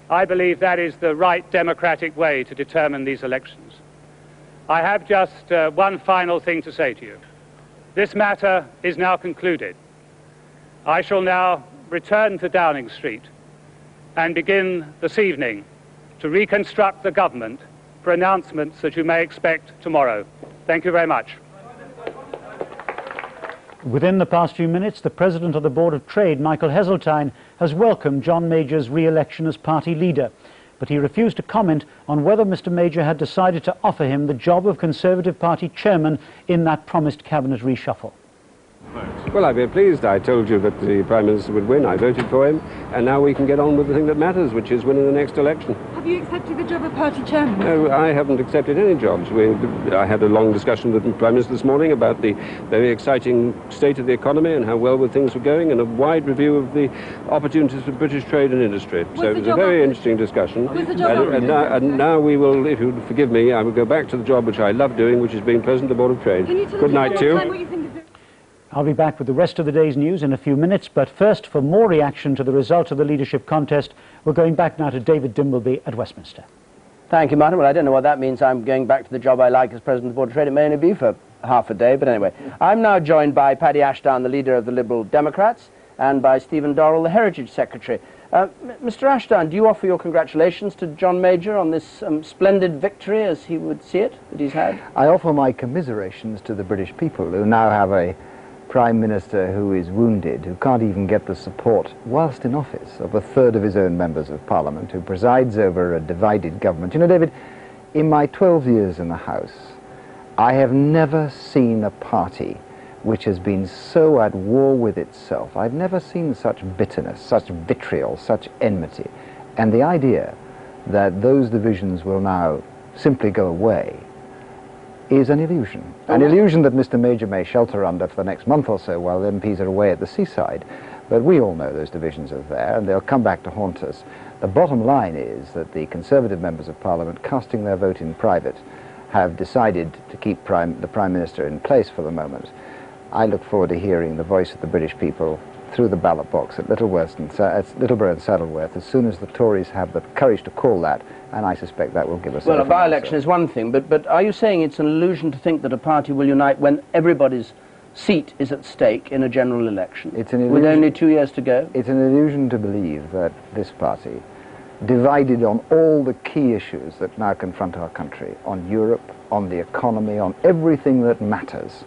I believe that is the right democratic way to determine these elections. I have just one final thing to say to you. This matter is now concluded. I shall now return to Downing Street and begin this evening to reconstruct the government for announcements that you may expect tomorrow. Thank you very much. Within the past few minutes, the President of the Board of Trade, Michael Heseltine, has welcomed John Major's re-election as party leader, but he refused to comment on whether Mr. Major had decided to offer him the job of Conservative Party chairman in that promised cabinet reshuffle. Well, I've been pleased. I told you that the Prime Minister would win. I voted for him, and now we can get on with the thing that matters, which is winning the next election. Have you accepted the job of party chairman? No, I haven't accepted any jobs. I had a long discussion with the Prime Minister this morning about the very exciting state of the economy and how well things were going, and a wide review of the opportunities for British trade and industry. So it was a very interesting discussion. And now we will, if you'll forgive me, I will go back to the job which I love doing, which is being President of the Board of Trade. Good night to you. I'll be back with the rest of the day's news in a few minutes, but first, for more reaction to the result of the leadership contest, we're going back now to David Dimbleby at Westminster. Thank you, Martin. Well, I don't know what that means. I'm going back to the job I like as President of the Board of Trade. It may only be for half a day, but anyway. I'm now joined by Paddy Ashdown, the leader of the Liberal Democrats, and by Stephen Dorrell, the Heritage Secretary. Mr. Ashdown, do you offer your congratulations to John Major on this splendid victory, as he would see it, that he's had? I offer my commiserations to the British people, who now have a Prime Minister who is wounded, who can't even get the support, whilst in office, of a third of his own members of Parliament, who presides over a divided government. You know, David, in my 12 years in the House, I have never seen a party which has been so at war with itself. I've never seen such bitterness, such vitriol, such enmity. And the idea that those divisions will now simply go away is an illusion. An illusion that Mr. Major may shelter under for the next month or so while MPs are away at the seaside. But we all know those divisions are there, and they'll come back to haunt us. The bottom line is that the Conservative members of Parliament, casting their vote in private, have decided to keep the Prime Minister in place for the moment. I look forward to hearing the voice of the British people through the ballot box at Littleborough and Saddleworth as soon as the Tories have the courage to call that, and I suspect that will give us... Well, a by-election is one thing, but are you saying it's an illusion to think that a party will unite when everybody's seat is at stake in a general election, it's an illusion, with only 2 years to go? It's an illusion to believe that this party, divided on all the key issues that now confront our country, on Europe, on the economy, on everything that matters,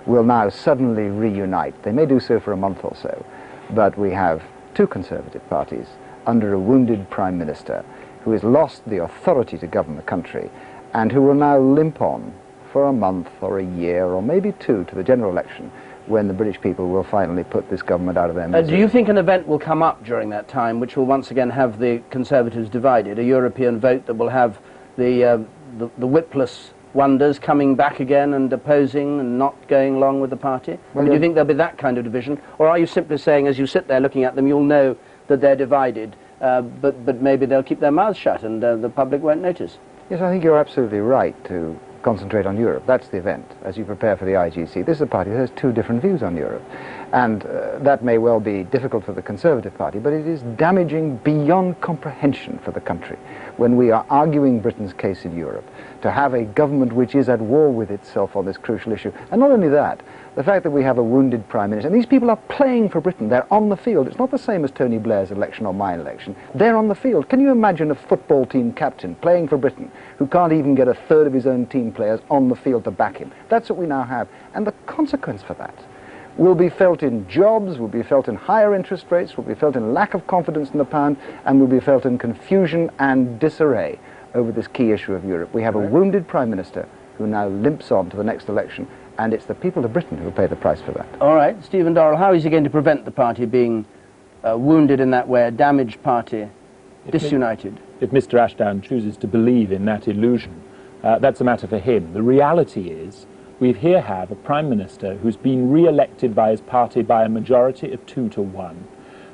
will now suddenly reunite. They may do so for a month or so, but we have two Conservative parties under a wounded Prime Minister who has lost the authority to govern the country and who will now limp on for a month or a year or maybe two to the general election, when the British people will finally put this government out of their misery. Do you think an event will come up during that time which will once again have the Conservatives divided, a European vote that will have the whipless wonders coming back again and opposing and not going along with the party? Well, do you think there'll be that kind of division? Or are you simply saying, as you sit there looking at them, you'll know that they're divided, but maybe they'll keep their mouths shut and the public won't notice? Yes, I think you're absolutely right to concentrate on Europe. That's the event, as you prepare for the IGC. This is a party that has two different views on Europe. And that may well be difficult for the Conservative Party, but it is damaging beyond comprehension for the country when we are arguing Britain's case in Europe, to have a government which is at war with itself on this crucial issue. And not only that, the fact that we have a wounded Prime Minister, and these people are playing for Britain, they're on the field. It's not the same as Tony Blair's election or my election. They're on the field. Can you imagine a football team captain playing for Britain who can't even get a third of his own team players on the field to back him? That's what we now have. And the consequence for that will be felt in jobs, will be felt in higher interest rates, will be felt in lack of confidence in the pound, and will be felt in confusion and disarray over this key issue of Europe. We have a wounded Prime Minister who now limps on to the next election, and it's the people of Britain who pay the price for that. All right, Stephen Dorrell, how is he going to prevent the party being wounded in that way, a damaged party, disunited? If Mr. Ashdown chooses to believe in that illusion, that's a matter for him. The reality is we here have a Prime Minister who's been re-elected by his party by a majority of 2-1.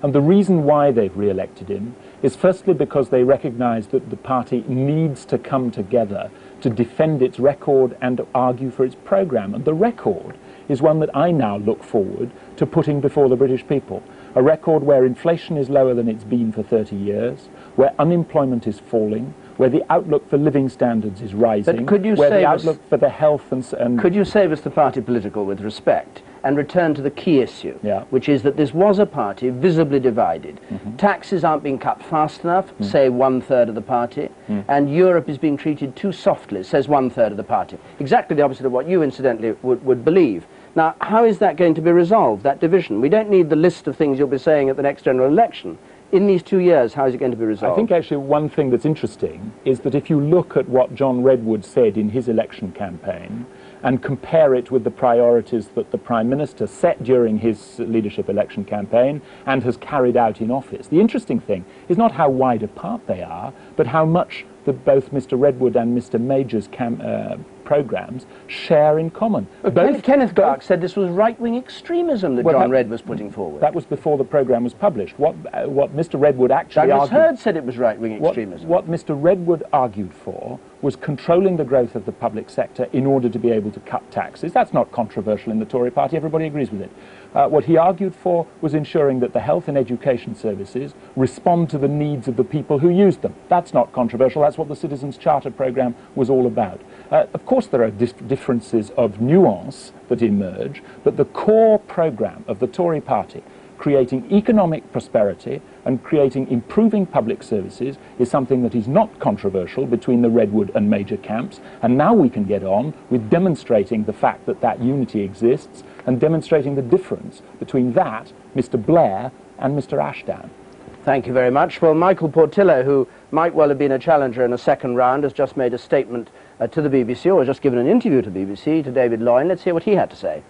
And the reason why they've re-elected him is firstly because they recognise that the party needs to come together to defend its record and argue for its programme. And the record is one that I now look forward to putting before the British people. A record where inflation is lower than it's been for 30 years, where unemployment is falling, where the outlook for living standards is rising, could you where the save outlook for the health and... Could you save us the party political with respect and return to the key issue, which is that this was a party visibly divided. Taxes aren't being cut fast enough, say 1/3 of the party, and Europe is being treated too softly, says 1/3 of the party. Exactly the opposite of what you, incidentally, would believe. Now, how is that going to be resolved, that division? We don't need the list of things you'll be saying at the next general election. In these 2 years, how is it going to be resolved? I think actually one thing that's interesting is that if you look at what John Redwood said in his election campaign and compare it with the priorities that the Prime Minister set during his leadership election campaign and has carried out in office, the interesting thing is not how wide apart they are, but how much both Mr. Redwood and Mr. Major's programmes share in common. Kenneth Clarke said this was right-wing extremism that John Redwood was putting forward. That was before the programme was published. What Mr. Redwood actually Douglas argued... Hurd said it was right-wing extremism. What Mr. Redwood argued for was controlling the growth of the public sector in order to be able to cut taxes. That's not controversial in the Tory party. Everybody agrees with it. What he argued for was ensuring that the health and education services respond to the needs of the people who use them. That's not controversial. That's what the Citizens' Charter programme was all about. Of course, there are differences of nuance that emerge, but the core programme of the Tory party, creating economic prosperity and creating improving public services, is something that is not controversial between the Redwood and Major camps, and now we can get on with demonstrating the fact that that unity exists and demonstrating the difference between that, Mr. Blair, and Mr. Ashdown. Thank you very much. Well, Michael Portillo, who might well have been a challenger in a second round, has just made a statement to the BBC, or has just given an interview to BBC, to David Loyne. Let's hear what he had to say.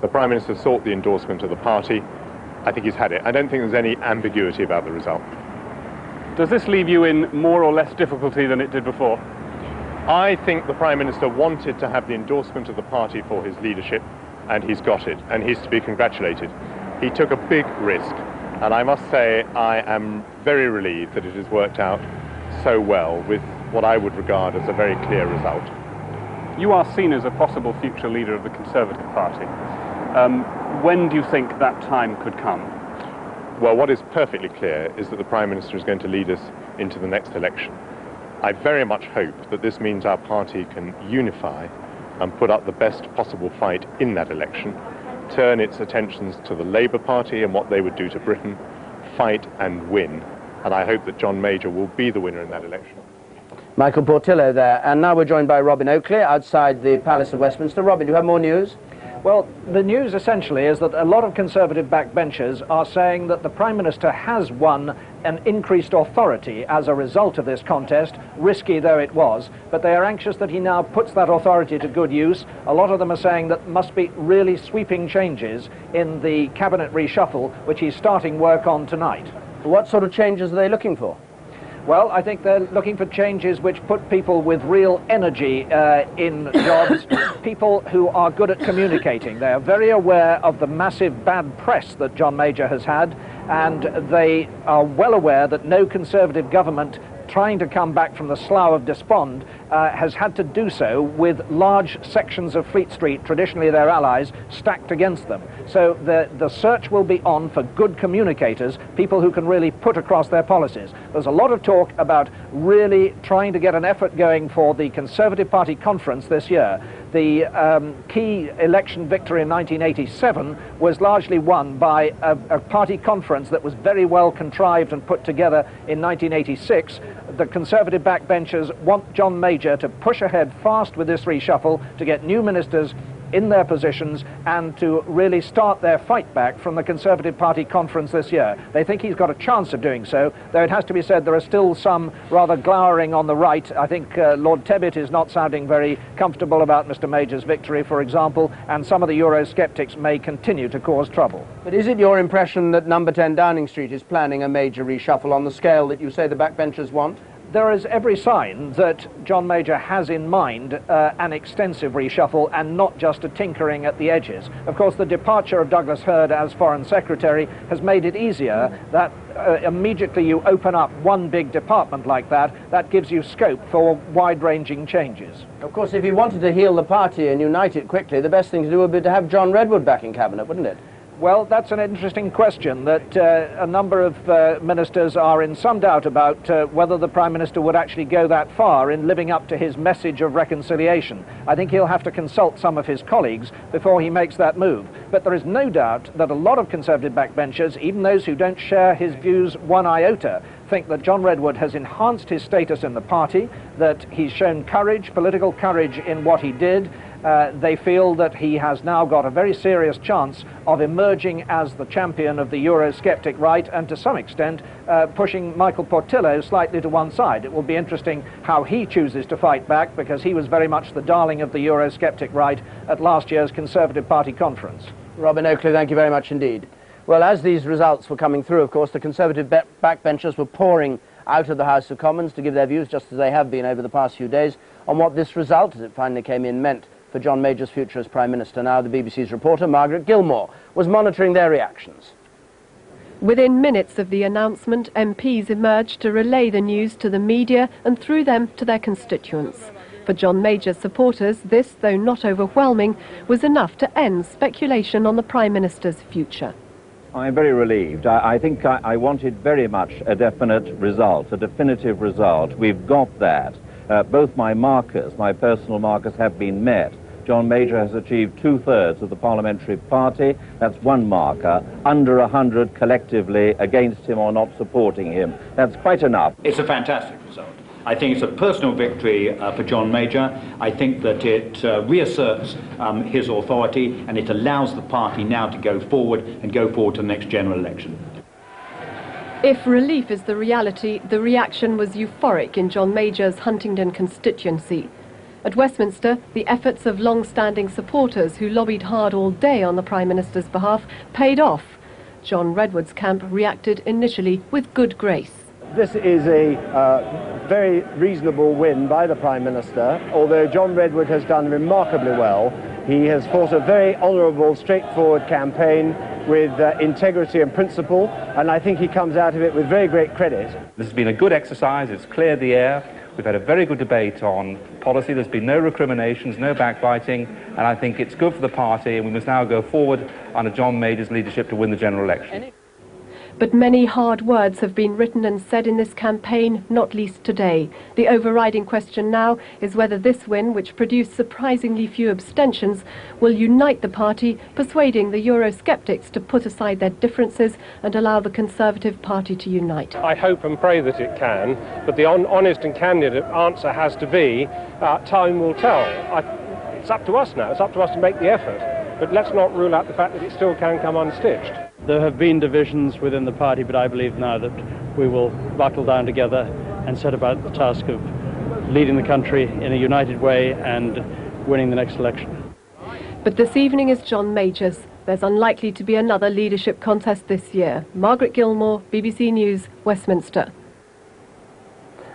The Prime Minister sought the endorsement of the party. I think he's had it. I don't think there's any ambiguity about the result. Does this leave you in more or less difficulty than it did before? I think the Prime Minister wanted to have the endorsement of the party for his leadership, and he's got it, and he's to be congratulated. He took a big risk, and I must say I am very relieved that it has worked out so well with what I would regard as a very clear result. You are seen as a possible future leader of the Conservative Party. When do you think that time could come? Well, what is perfectly clear is that the Prime Minister is going to lead us into the next election. I very much hope that this means our party can unify and put up the best possible fight in that election, turn its attentions to the Labour Party and what they would do to Britain, fight and win. And I hope that John Major will be the winner in that election. Michael Portillo there. And now we're joined by Robin Oakley outside the Palace of Westminster. Robin, do you have more news? Well, the news essentially is that a lot of Conservative backbenchers are saying that the Prime Minister has won an increased authority as a result of this contest, risky though it was, but they are anxious that he now puts that authority to good use. A lot of them are saying that must be really sweeping changes in the cabinet reshuffle, which he's starting work on tonight. What sort of changes are they looking for? Well, I think they're looking for changes which put people with real energy in jobs, people who are good at communicating. They are very aware of the massive bad press that John Major has had, and they are well aware that no Conservative government trying to come back from the Slough of Despond has had to do so with large sections of Fleet Street, traditionally their allies, stacked against them. So the search will be on for good communicators, people who can really put across their policies. There's a lot of talk about really trying to get an effort going for the Conservative Party conference this year. The key election victory in 1987 was largely won by a party conference that was very well contrived and put together in 1986. The Conservative backbenchers want John Major to push ahead fast with this reshuffle, to get new ministers in their positions and to really start their fight back from the Conservative Party conference this year. They think he's got a chance of doing so, though it has to be said there are still some rather glowering on the right. I think Lord Tebbit is not sounding very comfortable about Mr Major's victory, for example, and some of the Eurosceptics may continue to cause trouble. But is it your impression that number 10 Downing Street is planning a major reshuffle on the scale that you say the backbenchers want? There is every sign that John Major has in mind an extensive reshuffle and not just a tinkering at the edges. Of course, the departure of Douglas Hurd as Foreign Secretary has made it easier that immediately you open up one big department like that, that gives you scope for wide-ranging changes. Of course, if you wanted to heal the party and unite it quickly, the best thing to do would be to have John Redwood back in Cabinet, wouldn't it? Well, that's an interesting question that a number of ministers are in some doubt about whether the Prime Minister would actually go that far in living up to his message of reconciliation. I think he'll have to consult some of his colleagues before he makes that move. But there is no doubt that a lot of Conservative backbenchers, even those who don't share his views one iota, think that John Redwood has enhanced his status in the party, that he's shown courage, political courage in what he did. They feel that he has now got a very serious chance of emerging as the champion of the Eurosceptic right and to some extent pushing Michael Portillo slightly to one side. It will be interesting how he chooses to fight back, because he was very much the darling of the Eurosceptic right at last year's Conservative Party conference. Robin Oakley, thank you very much indeed. Well, as these results were coming through, of course, the Conservative backbenchers were pouring out of the House of Commons to give their views, just as they have been over the past few days, on what this result, as it finally came in, meant for John Major's future as Prime Minister. Now the BBC's reporter, Margaret Gilmore, was monitoring their reactions. Within minutes of the announcement, MPs emerged to relay the news to the media and through them to their constituents. For John Major's supporters, this, though not overwhelming, was enough to end speculation on the Prime Minister's future. I'm very relieved. I think I wanted very much a definite result, a definitive result. We've got that. Both my markers, my personal markers, have been met. John Major has achieved 2/3 of the parliamentary party. That's one marker. Under 100 collectively against him or not supporting him. That's quite enough. It's a fantastic result. I think it's a personal victory for John Major. I think that it reasserts his authority, and it allows the party now to go forward to the next general election. If relief is the reality, the reaction was euphoric in John Major's Huntingdon constituency. At Westminster, the efforts of long-standing supporters who lobbied hard all day on the Prime Minister's behalf paid off. John Redwood's camp reacted initially with good grace. This is a very reasonable win by the Prime Minister. Although John Redwood has done remarkably well, he has fought a very honourable, straightforward campaign with integrity and principle, and I think he comes out of it with very great credit. This has been a good exercise. It's cleared the air. We've had a very good debate on policy. There's been no recriminations, no backbiting, and I think it's good for the party, and we must now go forward under John Major's leadership to win the general election. But many hard words have been written and said in this campaign, not least today. The overriding question now is whether this win, which produced surprisingly few abstentions, will unite the party, persuading the Eurosceptics to put aside their differences and allow the Conservative Party to unite. I hope and pray that it can, but the honest and candid answer has to be, time will tell. It's up to us now. It's up to us to make the effort. But let's not rule out the fact that it still can come unstitched. There have been divisions within the party, but I believe now that we will buckle down together and set about the task of leading the country in a united way and winning the next election. But this evening is John Major's. There's unlikely to be another leadership contest this year. Margaret Gilmore, BBC News, Westminster.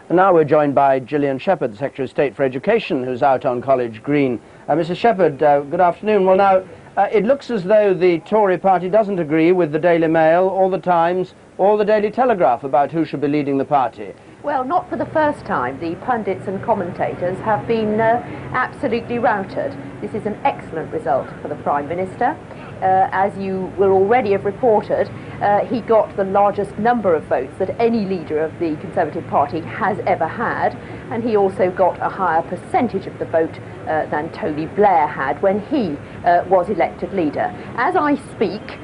And now we're joined by Jillian Shephard, the Secretary of State for Education, who's out on College Green. Mrs. Shephard, good afternoon. Well, now, it looks as though the Tory party doesn't agree with the Daily Mail or the Times or the Daily Telegraph about who should be leading the party. Well, not for the first time. The pundits and commentators have been absolutely routed. This is an excellent result for the Prime Minister. As you will already have reported, he got the largest number of votes that any leader of the Conservative Party has ever had, and he also got a higher percentage of the vote than Tony Blair had when he was elected leader. As I speak,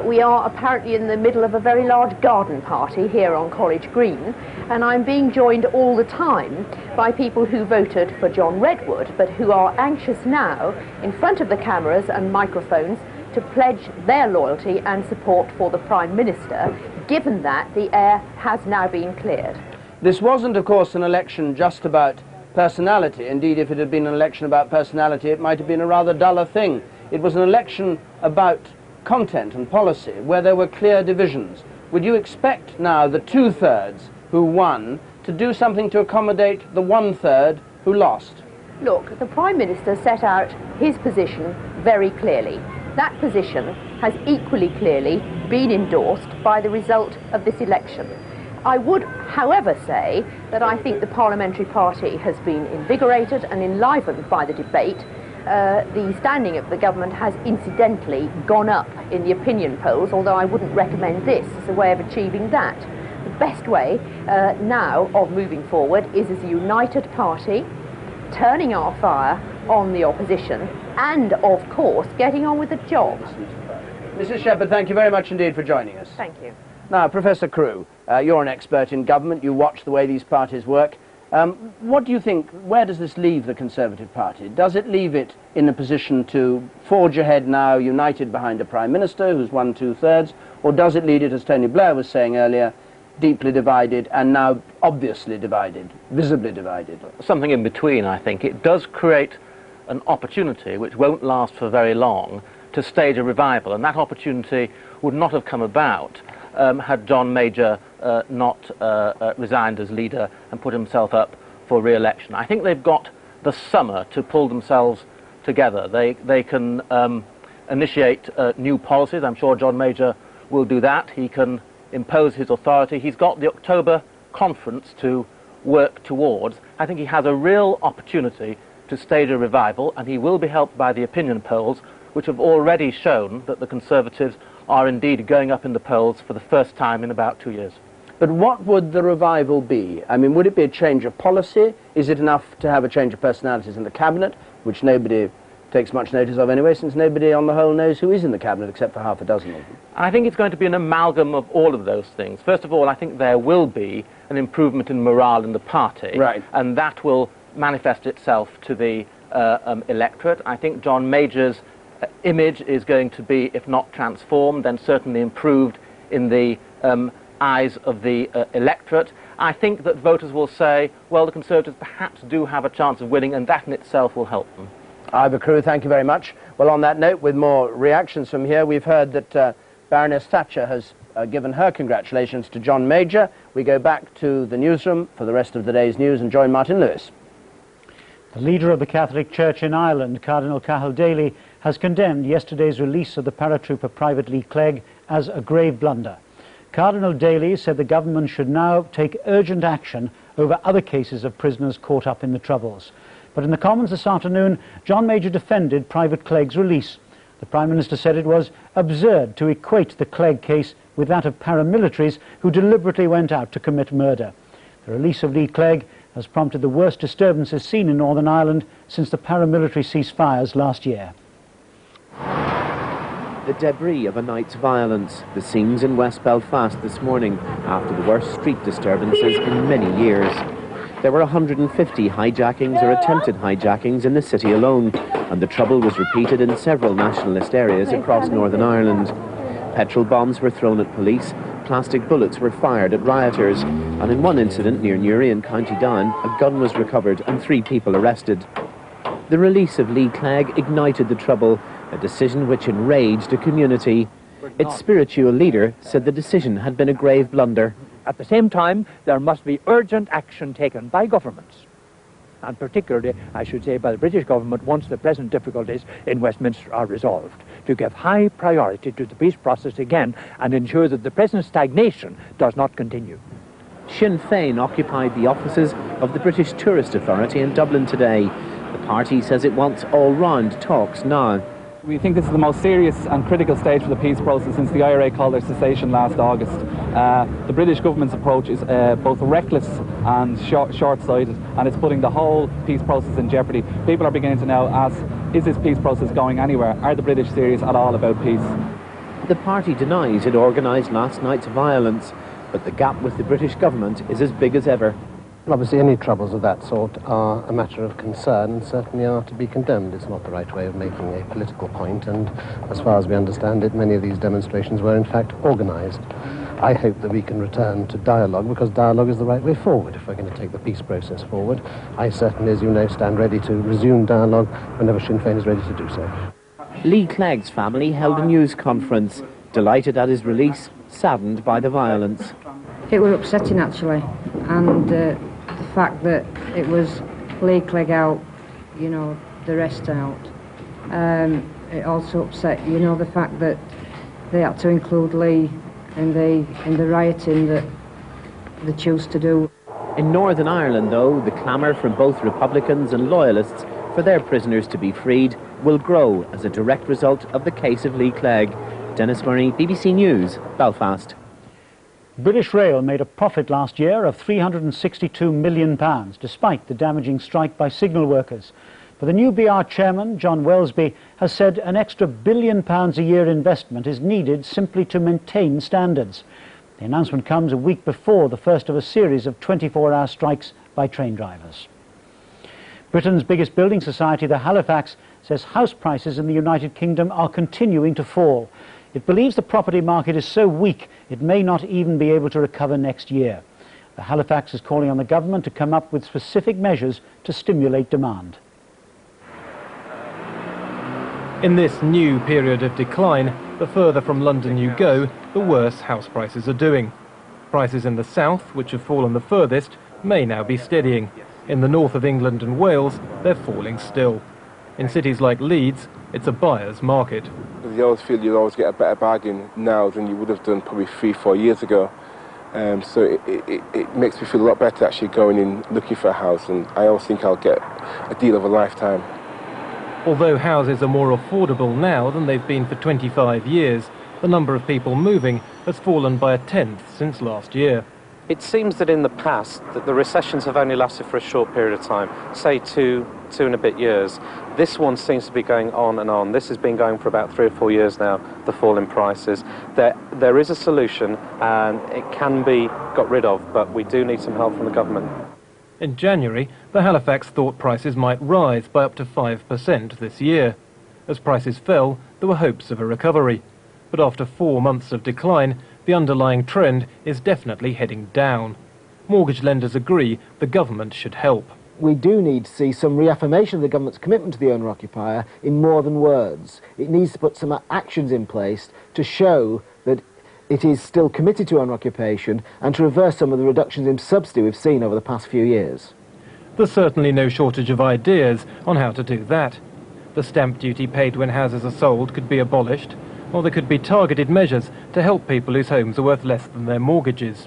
We are apparently in the middle of a very large garden party here on College Green, and I'm being joined all the time by people who voted for John Redwood, but who are anxious now, in front of the cameras and microphones, to pledge their loyalty and support for the Prime Minister, given that the air has now been cleared. This wasn't, of course, an election just about personality. Indeed, if it had been an election about personality, it might have been a rather duller thing. It was an election about content and policy, where there were clear divisions. Would you expect now the 2/3 who won to do something to accommodate the 1/3 who lost? Look, the Prime Minister set out his position very clearly. That position has equally clearly been endorsed by the result of this election. I would, however, say that I think the parliamentary party has been invigorated and enlivened by the debate. The standing of the government has incidentally gone up in the opinion polls, although I wouldn't recommend this as a way of achieving that. The best way now of moving forward is as a united party, turning our fire on the opposition, and, of course, getting on with the job. Mrs. Shephard, thank you very much indeed for joining us. Thank you. Now, Professor Crewe, you're an expert in government. You watch the way these parties work. What do you think, where does this leave the Conservative Party? Does it leave it in a position to forge ahead now, united behind a Prime Minister who's won 2/3, or does it leave it, as Tony Blair was saying earlier, deeply divided and now obviously divided, visibly divided? Something in between, I think. It does create an opportunity, which won't last for very long, to stage a revival, and that opportunity would not have come about had John Major not resigned as leader and put himself up for re-election. I think they've got the summer to pull themselves together. They can initiate new policies. I'm sure John Major will do that. He can impose his authority. He's got the October conference to work towards. I think he has a real opportunity to stage a revival, and he will be helped by the opinion polls, which have already shown that the Conservatives are indeed going up in the polls for the first time in about 2 years. But what would the revival be? I mean, would it be a change of policy? Is it enough to have a change of personalities in the Cabinet, which nobody takes much notice of anyway, since nobody on the whole knows who is in the Cabinet except for half a dozen of them? I think it's going to be an amalgam of all of those things. First of all, I think there will be an improvement in morale in the party, right, and that will manifest itself to the electorate. I think John Major's image is going to be, if not transformed, then certainly improved in the eyes of the electorate. I think that voters will say, well, the Conservatives perhaps do have a chance of winning, and that in itself will help them. Ivor Crewe, thank you very much. Well, on that note, with more reactions from here, we've heard that Baroness Thatcher has given her congratulations to John Major. We go back to the newsroom for the rest of the day's news and join Martin Lewis. The leader of the Catholic Church in Ireland, Cardinal Cathal Daly, has condemned yesterday's release of the paratrooper Private Lee Clegg as a grave blunder. Cardinal Daly said the government should now take urgent action over other cases of prisoners caught up in the Troubles. But in the Commons this afternoon, John Major defended Private Clegg's release. The Prime Minister said it was absurd to equate the Clegg case with that of paramilitaries who deliberately went out to commit murder. The release of Lee Clegg has prompted the worst disturbances seen in Northern Ireland since the paramilitary ceasefires last year. The debris of a night's violence, the scenes in West Belfast this morning after the worst street disturbances in many years. There were 150 hijackings or attempted hijackings in the city alone, and the trouble was repeated in several nationalist areas across Northern Ireland. Petrol bombs were thrown at police, plastic bullets were fired at rioters, and in one incident near Newry in County Down, a gun was recovered and 3 people arrested. The release of Lee Clegg ignited the trouble, a decision which enraged a community. Its spiritual leader said the decision had been a grave blunder. At the same time, there must be urgent action taken by governments, and particularly, I should say, by the British government once the present difficulties in Westminster are resolved, to give high priority to the peace process again and ensure that the present stagnation does not continue. Sinn Féin occupied the offices of the British Tourist Authority in Dublin today. The party says it wants all-round talks now. We think this is the most serious and critical stage for the peace process since the IRA called their cessation last August. The British government's approach is both reckless and short-sighted, and it's putting the whole peace process in jeopardy. People are beginning to now ask, is this peace process going anywhere? Are the British serious at all about peace? The party denies it organised last night's violence, but the gap with the British government is as big as ever. Obviously, any troubles of that sort are a matter of concern and certainly are to be condemned. It's not the right way of making a political point, and as far as we understand it, many of these demonstrations were in fact organised. I hope that we can return to dialogue, because dialogue is the right way forward if we're going to take the peace process forward. I certainly, as you know, stand ready to resume dialogue whenever Sinn Féin is ready to do so. Lee Clegg's family held a news conference, delighted at his release, saddened by the violence. It was upsetting, actually, and the fact that it was Lee Clegg out, you know, the rest out. It also upset, you know, the fact that they had to include Lee in the rioting that they chose to do. In Northern Ireland, though, the clamour from both Republicans and Loyalists for their prisoners to be freed will grow as a direct result of the case of Lee Clegg. Dennis Murray, BBC News, Belfast. British Rail made a profit last year of £362 million, despite the damaging strike by signal workers. But the new BR chairman, John Wellesby, has said an extra £1 billion a year investment is needed simply to maintain standards. The announcement comes a week before the first of a series of 24-hour strikes by train drivers. Britain's biggest building society, the Halifax, says house prices in the United Kingdom are continuing to fall. It believes the property market is so weak it may not even be able to recover next year. The Halifax is calling on the government to come up with specific measures to stimulate demand. In this new period of decline, the further from London you go, the worse house prices are doing. Prices in the south, which have fallen the furthest, may now be steadying. In the north of England and Wales, they're falling still. In cities like Leeds, it's a buyer's market. You always feel you'll always get a better bargain now than you would have done probably 3-4 years ago. So it makes me feel a lot better actually going in looking for a house, and I always think I'll get a deal of a lifetime. Although houses are more affordable now than they've been for 25 years, the number of people moving has fallen by a tenth since last year. It seems that in the past that the recessions have only lasted for a short period of time, say two and a bit years. This one seems to be going on and on. This has been going for about 3 or 4 years now, the fall in prices. There is a solution and it can be got rid of, but we do need some help from the government. In January, the Halifax thought prices might rise by up to 5% this year. As prices fell, there were hopes of a recovery. But after 4 months of decline, the underlying trend is definitely heading down. Mortgage lenders agree the government should help. We do need to see some reaffirmation of the government's commitment to the owner-occupier in more than words. It needs to put some actions in place to show that it is still committed to owner-occupation and to reverse some of the reductions in subsidy we've seen over the past few years. There's certainly no shortage of ideas on how to do that. The stamp duty paid when houses are sold could be abolished, or there could be targeted measures to help people whose homes are worth less than their mortgages.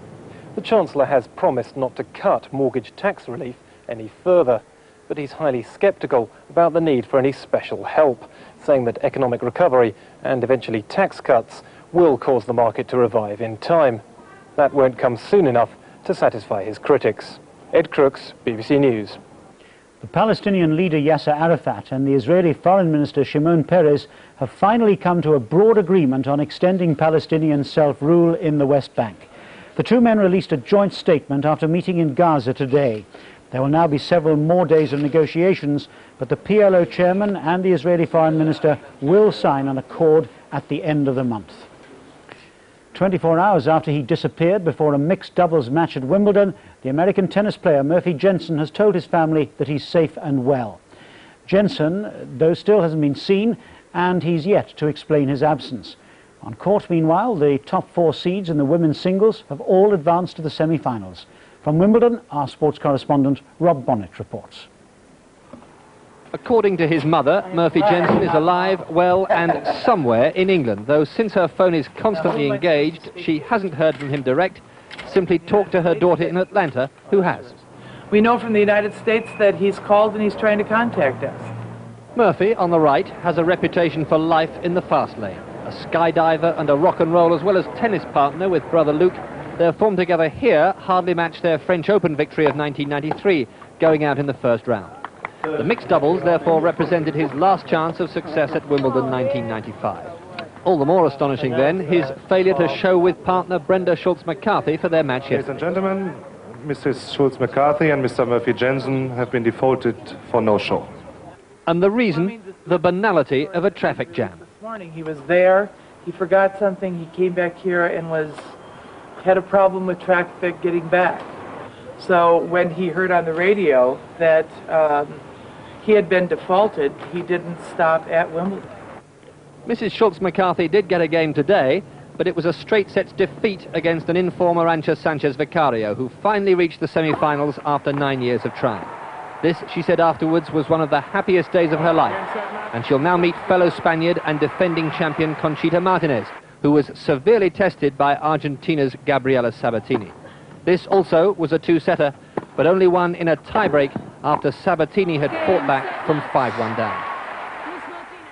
The Chancellor has promised not to cut mortgage tax relief any further, but he's highly sceptical about the need for any special help, saying that economic recovery and eventually tax cuts will cause the market to revive in time. That won't come soon enough to satisfy his critics. Ed Crooks, BBC News. The Palestinian leader Yasser Arafat and the Israeli Foreign Minister Shimon Peres have finally come to a broad agreement on extending Palestinian self-rule in the West Bank. The two men released a joint statement after meeting in Gaza today. There will now be several more days of negotiations, but the PLO chairman and the Israeli Foreign Minister will sign an accord at the end of the month. 24 hours after he disappeared before a mixed doubles match at Wimbledon, the American tennis player Murphy Jensen has told his family that he's safe and well. Jensen, though, still hasn't been seen, and he's yet to explain his absence. On court, meanwhile, the top 4 seeds in the women's singles have all advanced to the semi-finals. From Wimbledon, our sports correspondent Rob Bonnet reports. According to his mother, Murphy Jensen is alive, well and somewhere in England, though since her phone is constantly engaged, she hasn't heard from him direct, simply talked to her daughter in Atlanta, who has. We know from the United States that he's called and he's trying to contact us. Murphy, on the right, has a reputation for life in the fast lane. A skydiver and a rock and roll, as well as tennis partner with brother Luke. Their form together here hardly matched their French Open victory of 1993, going out in the first round. The mixed doubles therefore represented his last chance of success at Wimbledon 1995. All the more astonishing then, his failure to show with partner Brenda Schultz-McCarthy for their match Ladies yesterday. and gentlemen, Mrs. Schultz-McCarthy and Mr. Murphy-Jensen have been defaulted for no show. And the reason, the banality of a traffic jam. This morning he was there, he forgot something, he came back here and had a problem with traffic getting back. So when he heard on the radio that he had been defaulted, he didn't stop at Wimbledon. Mrs. Schultz-McCarthy did get a game today, but it was a straight sets defeat against an inform Arantxa Sanchez Vicario, who finally reached the semi-finals after 9 years of trying. This, she said afterwards, was one of the happiest days of her life, and she'll now meet fellow Spaniard and defending champion Conchita Martinez, who was severely tested by Argentina's Gabriela Sabatini. This also was a two-setter, but only won in a tiebreak after Sabatini had fought back from 5-1 down.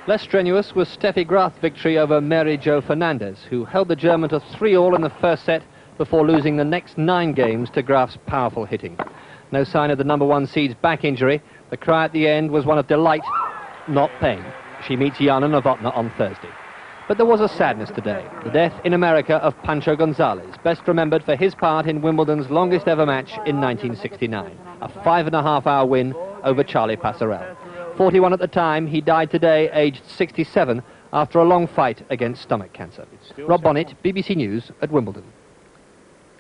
Less strenuous was Steffi Graf's victory over Mary Jo Fernandez, who held the German to 3-all in the first set before losing the next 9 games to Graf's powerful hitting. No sign of the number 1 seed's back injury. The cry at the end was one of delight, not pain. She meets Jana Novotná on Thursday. But there was a sadness today, the death in America of Pancho Gonzalez, best remembered for his part in Wimbledon's longest ever match in 1969, a 5.5-hour win over Charlie Passerelle. 41 at the time, he died today, aged 67, after a long fight against stomach cancer. Rob Bonnet, BBC News at Wimbledon.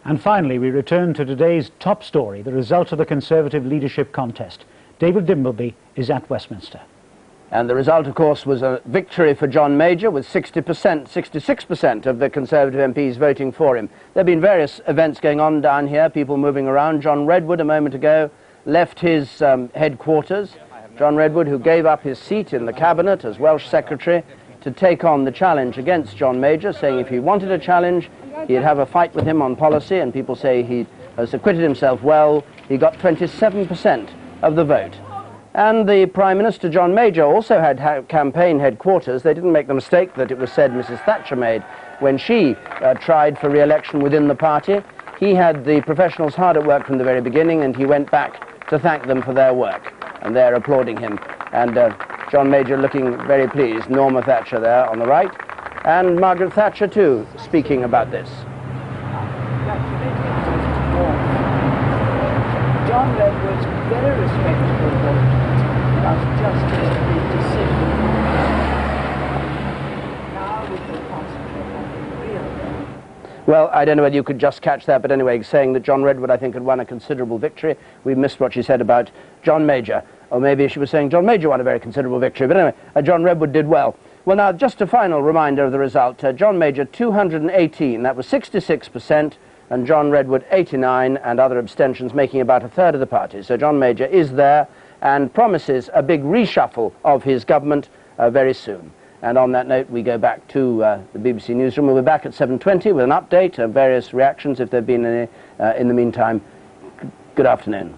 And finally, we return to today's top story, the result of the Conservative leadership contest. David Dimbleby is at Westminster. And the result, of course, was a victory for John Major, with 66% of the Conservative MPs voting for him. There have been various events going on down here, people moving around. John Redwood, a moment ago, left his headquarters. John Redwood, who gave up his seat in the cabinet as Welsh Secretary to take on the challenge against John Major, saying if he wanted a challenge, he'd have a fight with him on policy, and people say he has acquitted himself well. He got 27% of the vote. And the Prime Minister, John Major, also had campaign headquarters. They didn't make the mistake that it was said Mrs. Thatcher made when she tried for re-election within the party. He had the professionals hard at work from the very beginning, and he went back to thank them for their work. And they're applauding him. And John Major looking very pleased. Norma Thatcher there on the right. And Margaret Thatcher, too, speaking about this. John Redwood's very respectable vote was just a decision. Now we can concentrate on the real thing. Well, I don't know whether you could just catch that, but anyway, saying that John Redwood, I think, had won a considerable victory. We missed what she said about John Major. Or maybe she was saying John Major won a very considerable victory. But anyway, John Redwood did well. Well, now, just a final reminder of the result. John Major, 218. That was 66%. And John Redwood, 89, and other abstentions, making about a third of the party. So John Major is there and promises a big reshuffle of his government very soon. And on that note, we go back to the BBC newsroom. We'll be back at 7:20 with an update of various reactions, if there have been any in the meantime. Good afternoon.